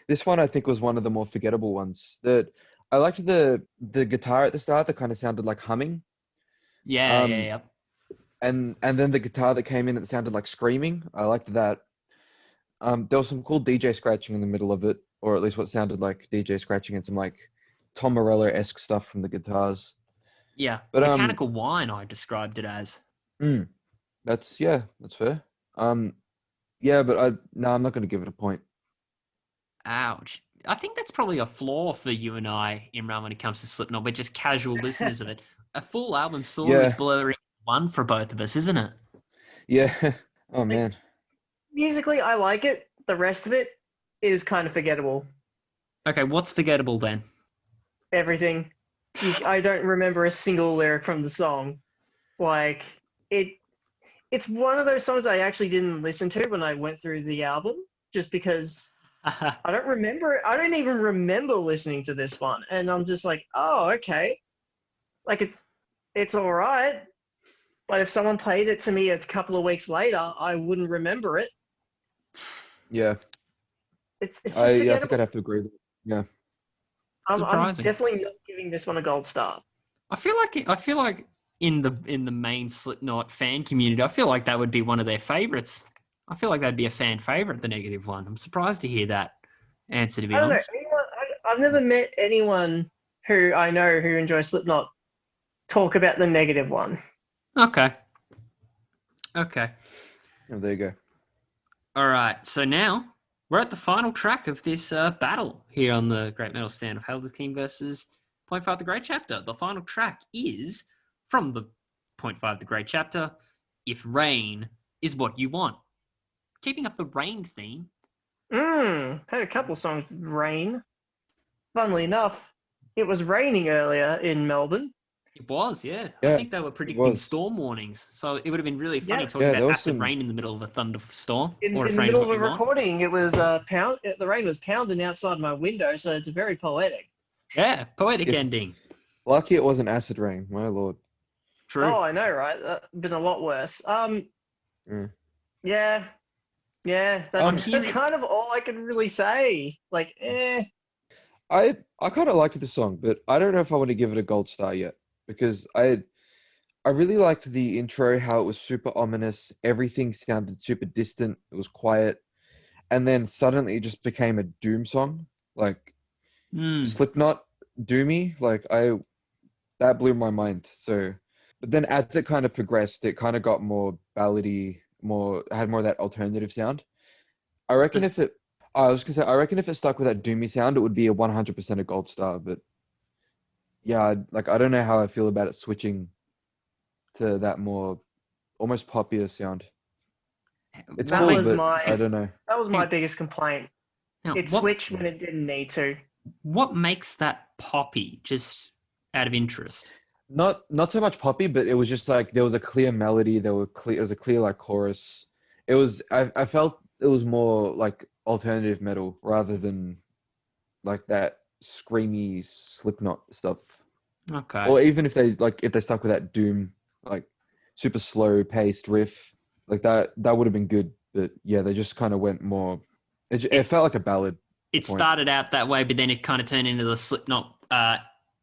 This one I think was one of the more forgettable ones. That I liked the guitar at the start that kind of sounded like humming. Yeah. And then the guitar that came in that sounded like screaming. I liked that. There was some cool DJ scratching in the middle of it, or at least what sounded like DJ scratching and some like Tom Morello-esque stuff from the guitars. Yeah, but mechanical whine I described it as. That's fair. Yeah, but I'm not going to give it a point. Ouch. I think that's probably a flaw for you and I, Imran, when it comes to Slipknot. We're just casual listeners of it. A full album sort is blurring one for both of us, isn't it? Yeah. Oh, man. Musically, I like it. The rest of it is kind of forgettable. Okay, what's forgettable then? Everything. I don't remember a single lyric from the song. Like, it's one of those songs I actually didn't listen to when I went through the album, just because I don't even remember listening to this one. And I'm just like, oh, okay. Like, it's all right. But if someone played it to me a couple of weeks later, I wouldn't remember it. Yeah. It's just I forgettable. think I'd have to agree with it. Yeah. I'm definitely not giving this one a gold star. I feel like in the main Slipknot fan community, I feel like that would be one of their favorites. I feel like that'd be a fan favorite, the negative one. I'm surprised to hear that answer, to be honest. I don't know. I've never met anyone who I know who enjoys Slipknot talk about the negative one. Okay. Oh, there you go. All right. So now we're at the final track of this battle here on the Great Metal Standoff. Hail the King versus Point 5 The Great Chapter. The final track is from the Point 5 The Great Chapter, If Rain Is What You Want. Keeping up the rain theme. Had a couple songs with rain. Funnily enough, it was raining earlier in Melbourne. It was, yeah. Yeah, I think they were predicting storm warnings. So it would have been really funny talking about acid rain in the middle of a thunderstorm. In the middle of a recording, it was the rain was pounding outside my window, so it's very poetic. Yeah, poetic ending. Lucky it wasn't acid rain, my lord. True. Oh, I know, right? Been a lot worse. Yeah. Yeah, that's kind of all I can really say. Like, I kind of liked the song, but I don't know if I want to give it a gold star yet because I really liked the intro, how it was super ominous. Everything sounded super distant. It was quiet, and then suddenly it just became a doom song, like Slipknot, doomy. Like that blew my mind. So, but then as it kind of progressed, it kind of got more ballady, more had more of that alternative sound. I reckon if it, I was gonna say, I reckon if it stuck with that doomy sound, it would be a 100% a gold star. But yeah, like I don't know how I feel about it switching to that more almost poppier sound. It's that cool, was but I don't know. my biggest complaint. Now, It switched when it didn't need to. what makes that poppy, just out of interest? Not so much poppy, but it was just like there was a clear melody. It was a clear like chorus. I felt it was more like alternative metal rather than like that screamy Slipknot stuff. Okay. Or even if they stuck with that doom like super slow paced riff like that would have been good. But yeah, they just kind of went more. It felt like a ballad. It started out that way, but then it kind of turned into the Slipknot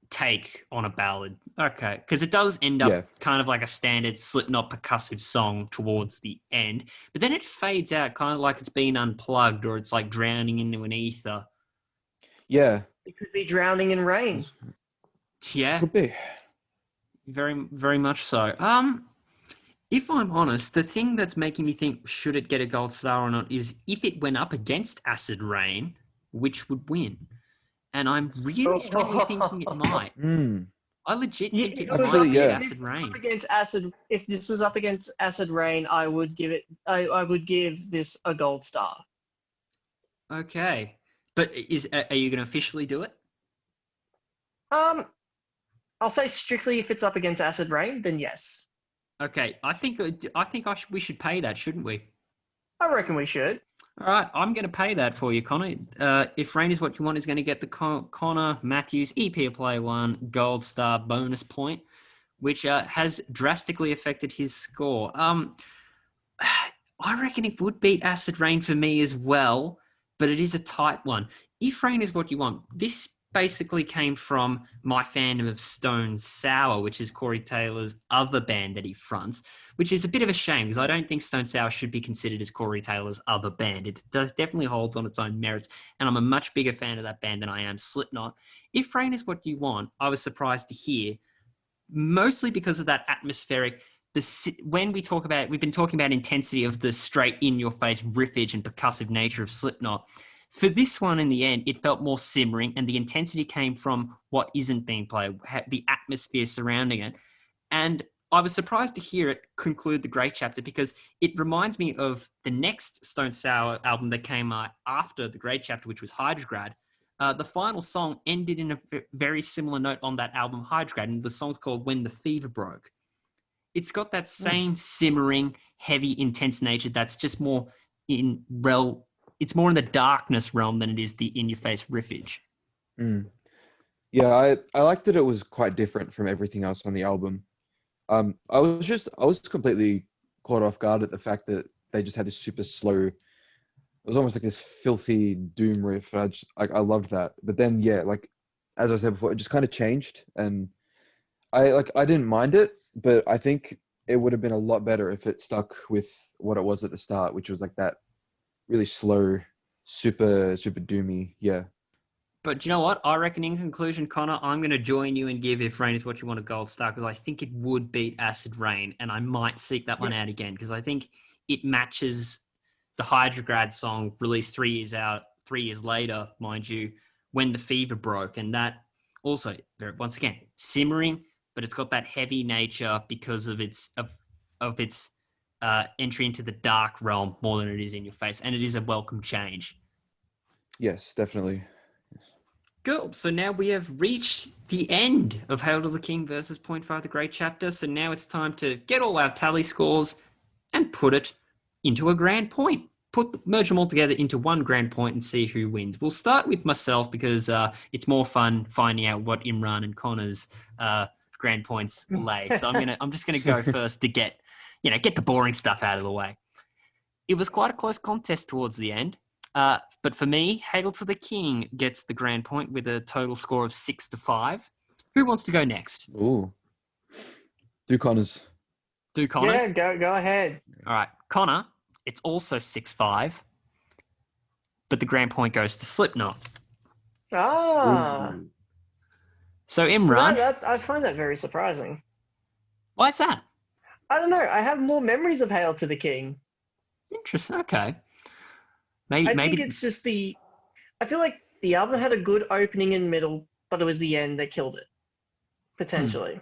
take on a ballad. Okay, because it does end up kind of like a standard Slipknot percussive song towards the end, but then it fades out kind of like it's been unplugged or it's like drowning into an ether. Yeah. It could be drowning in rain. Yeah. Could be. Very, very much so. If I'm honest, the thing that's making me think should it get a gold star or not is if it went up against Acid Rain, which would win? And I'm really strongly thinking it might. I legit think it might be Acid Rain. If this was up against Acid Rain, I would give it. I would give this a gold star. Okay, but are you going to officially do it? I'll say strictly if it's up against Acid Rain, then yes. Okay, I think we should pay that, shouldn't we? I reckon we should. All right, I'm going to pay that for you, Connor. If Rain Is What You Want is going to get the Connor Matthews EP of Play 1 gold star bonus point, which has drastically affected his score. I reckon it would beat Acid Rain for me as well, but it is a tight one. If Rain Is What You Want, this basically came from my fandom of Stone Sour, which is Corey Taylor's other band that he fronts, which is a bit of a shame because I don't think Stone Sour should be considered as Corey Taylor's other band. It definitely holds on its own merits, and I'm a much bigger fan of that band than I am Slipknot. If Rain Is What You Want, I was surprised to hear, mostly because of that atmospheric. We've been talking about intensity of the straight in-your-face riffage and percussive nature of Slipknot. For this one, in the end, it felt more simmering, and the intensity came from what isn't being played, the atmosphere surrounding it. And I was surprised to hear it conclude the Great Chapter because it reminds me of the next Stone Sour album that came after the Great Chapter, which was Hydrograd. The final song ended in a very similar note on that album, Hydrograd, and the song's called When the Fever Broke. It's got that same simmering, heavy, intense nature that's just more it's more in the darkness realm than it is the in-your-face riffage. Yeah, I liked that it was quite different from everything else on the album. I was completely caught off guard at the fact that they just had this super slow. It was almost like this filthy doom riff. I loved that. But then like as I said before, it just kind of changed, and I didn't mind it, but I think it would have been a lot better if it stuck with what it was at the start, which was like that really slow, super doomy. Yeah. But you know what? I reckon in conclusion, Connor, I'm going to join you and give If Rain Is What You Want a gold star because I think it would beat Acid Rain, and I might seek that one out again because I think it matches the Hydrograd song released 3 years later, mind you, When the Fever Broke. And that also, once again, simmering, but it's got that heavy nature because of its entry into the dark realm more than it is in your face. And it is a welcome change. Yes, definitely. Cool. So now we have reached the end of Hail to the King versus Point 5, the Great Chapter. So now it's time to get all our tally scores and put it into a grand point. Merge them all together into one grand point and see who wins. We'll start with myself because it's more fun finding out what Imran and Connor's grand points lay. So I'm just gonna go first to get the boring stuff out of the way. It was quite a close contest towards the end. But for me, Hail to the King gets the grand point with a total score of 6-5. Who wants to go next? Ooh. Do Connors. Do Connors? Yeah, go ahead. All right. Connor, it's also 6-5. But the grand point goes to Slipknot. Ah. Ooh. So So Imran, I find that very surprising. why is that? I don't know. I have more memories of Hail to the King. Interesting. Okay. I think Maybe it's just I feel like the album had a good opening and middle, but it was the end that killed it, potentially.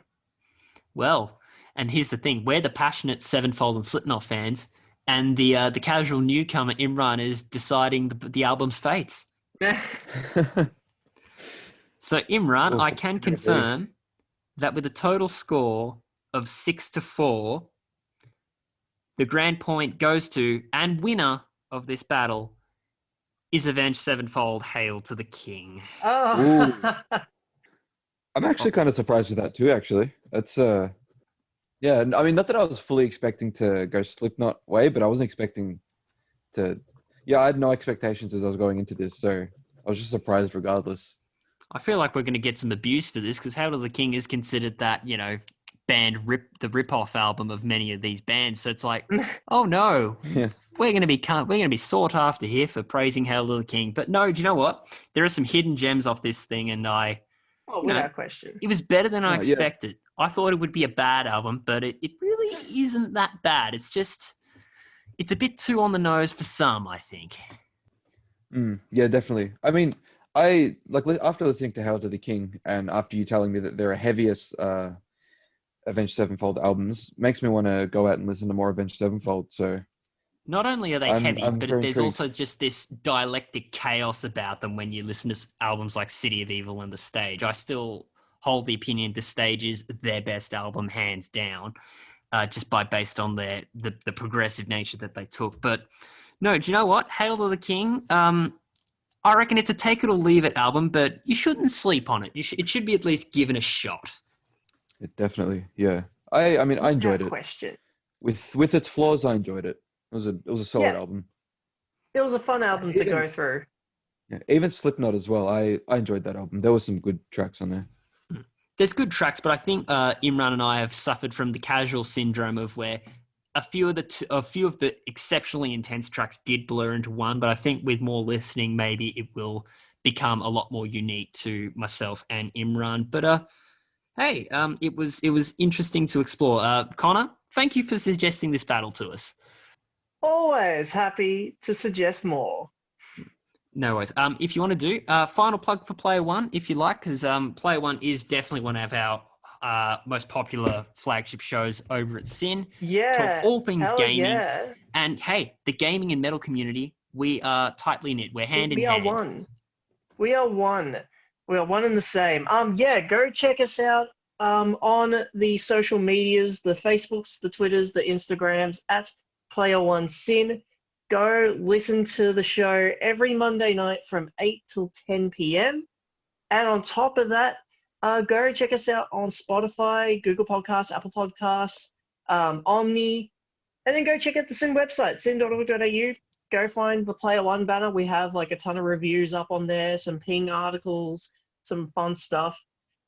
Well, and here's the thing: we're the passionate Sevenfold and Slipknot fans, and the casual newcomer Imran is deciding the album's fates. So Imran, Ooh, I can confirm that with a total score of 6-4, the grand point goes to and winner of this battle is Avenged Sevenfold. Hail to the King. Oh. I'm actually kind of surprised with that too, actually. That's yeah, I mean, not that I was fully expecting to go Slipknot way, but I wasn't expecting to. Yeah, I had no expectations as I was going into this, so I was just surprised regardless. I feel like we're going to get some abuse for this because Hail to the King is considered that, the rip-off album of many of these bands. So it's like, oh no, Yeah. we're going to be sought after here for praising Hail to the King. But no, do you know what? There are some hidden gems off this thing, and Without question. it was better than I Yeah. expected. I thought it would be a bad album, but it really isn't that bad. It's a bit too on the nose for some, I think. Yeah, definitely. I mean, I like after listening to Hail to the King and after you telling me that there are heaviest Avenged Sevenfold albums, makes me want to go out and listen to more Avenged Sevenfold. So Not only are they I'm heavy, but very there's intrigued. also just this dialectic chaos about them when you listen to albums like City of Evil and The Stage. I still hold the opinion The Stage is their best album, hands down, just based on the progressive nature that they took. But no, do you know what? Hail to the King. I reckon it's a take it or leave it album, but you shouldn't sleep on it. It should be at least given a shot. It definitely, yeah. I mean, I enjoyed Without it. question. With its flaws, I enjoyed it. It was a solid Yeah. album. It was a fun album to go through. Yeah, even Slipknot as well. I enjoyed that album. There were some good tracks on there. There's good tracks, but I think Imran and I have suffered from the casual syndrome of where a few of the exceptionally intense tracks did blur into one. But I think with more listening, maybe it will become a lot more unique to myself and Imran. But hey, it was interesting to explore. Connor, thank you for suggesting this battle to us. Always happy to suggest more. No worries. If you want to do final plug for Player One, if you like, because Player One is definitely one of our most popular flagship shows over at SYN. Yeah. Talk all things hell gaming. Yeah. And hey, the gaming and metal community, we are tightly knit. We're hand in We are hand. one. We are one. We are one and the same. Yeah, go check us out on the social medias, the Facebooks, the Twitters, the Instagrams at Player One SYN. Go listen to the show every Monday night from 8 till 10 p.m. And on top of that, go check us out on Spotify, Google Podcasts, Apple Podcasts, Omni, and then go check out the SYN website, syn.org.au. Go find the Player One banner. We have like a ton of reviews up on there, some ping articles, some fun stuff.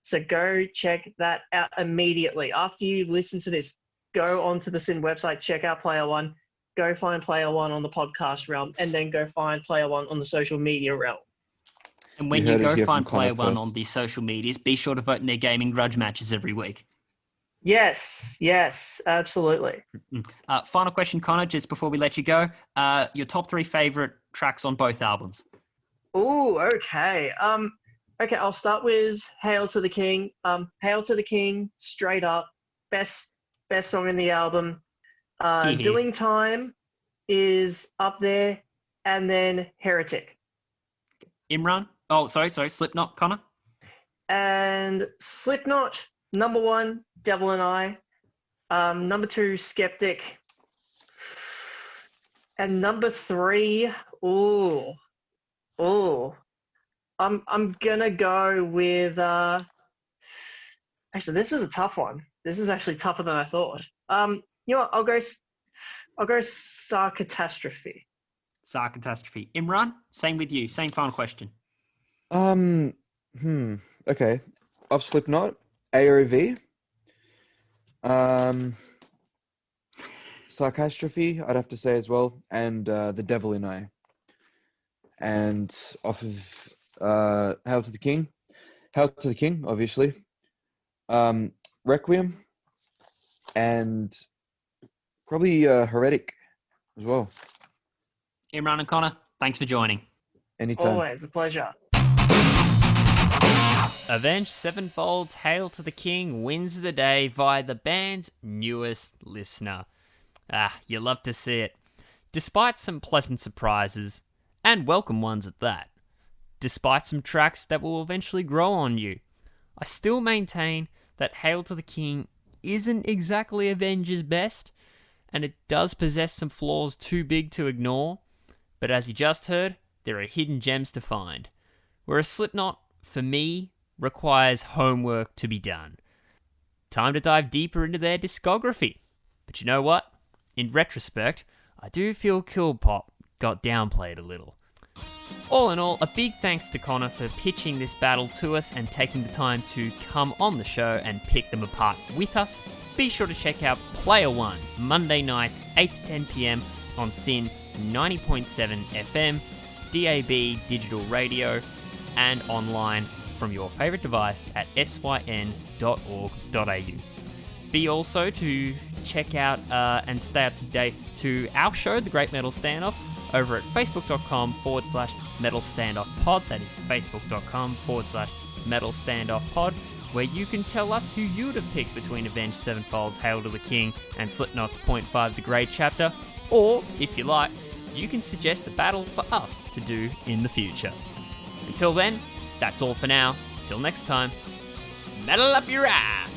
So go check that out immediately. After you listen to this, go onto the SYN website, check out Player One, go find Player One on the podcast realm, and then go find Player One on the social media realm. And when You you heard it go here find from Connor Player One first. on the social medias, be sure to vote in their gaming grudge matches every week. Yes, absolutely. Final question, Connor, just before we let you go. Your top 3 favorite tracks on both albums. Ooh, okay. Okay, I'll start with Hail to the King. Hail to the King, straight up, best song in the album. Doing Time is up there, and then Heretic. Imran? Oh, sorry, Slipknot, Connor? And Slipknot, number 1, Devil and I. Number 2, Skeptic. And number 3, I'm gonna go with actually this is a tough one. This is actually tougher than I thought. You know what, I'll go I'll go Sarcatastrophe. Sarcatastrophe. Imran, same with you. Same final question. Okay. Of Slipknot, AOV. Sarcastrophe, I'd have to say as well, and The Devil in I. And off of Hail to the King. Hail to the King, obviously. Requiem, and probably Heretic as well. Imran and Connor, thanks for joining. Anytime. Always a pleasure. Avenged Sevenfold's Hail to the King wins the day via the band's newest listener. You love to see it. Despite some pleasant surprises, and welcome ones at that, despite some tracks that will eventually grow on you, I still maintain that Hail to the King isn't exactly Avenged's best, and it does possess some flaws too big to ignore, but as you just heard, there are hidden gems to find. Whereas Slipknot, for me, requires homework to be done. Time to dive deeper into their discography. But you know what? In retrospect, I do feel Kill Pop got downplayed a little. All in all, a big thanks to Connor for pitching this battle to us and taking the time to come on the show and pick them apart with us. Be sure to check out Player One, Monday nights, 8 to 10 p.m. on SYN 90.7 FM, DAB digital radio, and online from your favourite device at syn.org.au. Be also to check out and stay up to date to our show, The Great Metal Standoff, over at facebook.com/Metal Standoff Pod. That is facebook.com/Metal Standoff Pod, where you can tell us who you'd have picked between Avenged Sevenfold's Hail to the King and Slipknot's Point 5 The Grade chapter, or, if you like, you can suggest a battle for us to do in the future. Until then, that's all for now. Till next time, metal up your ass!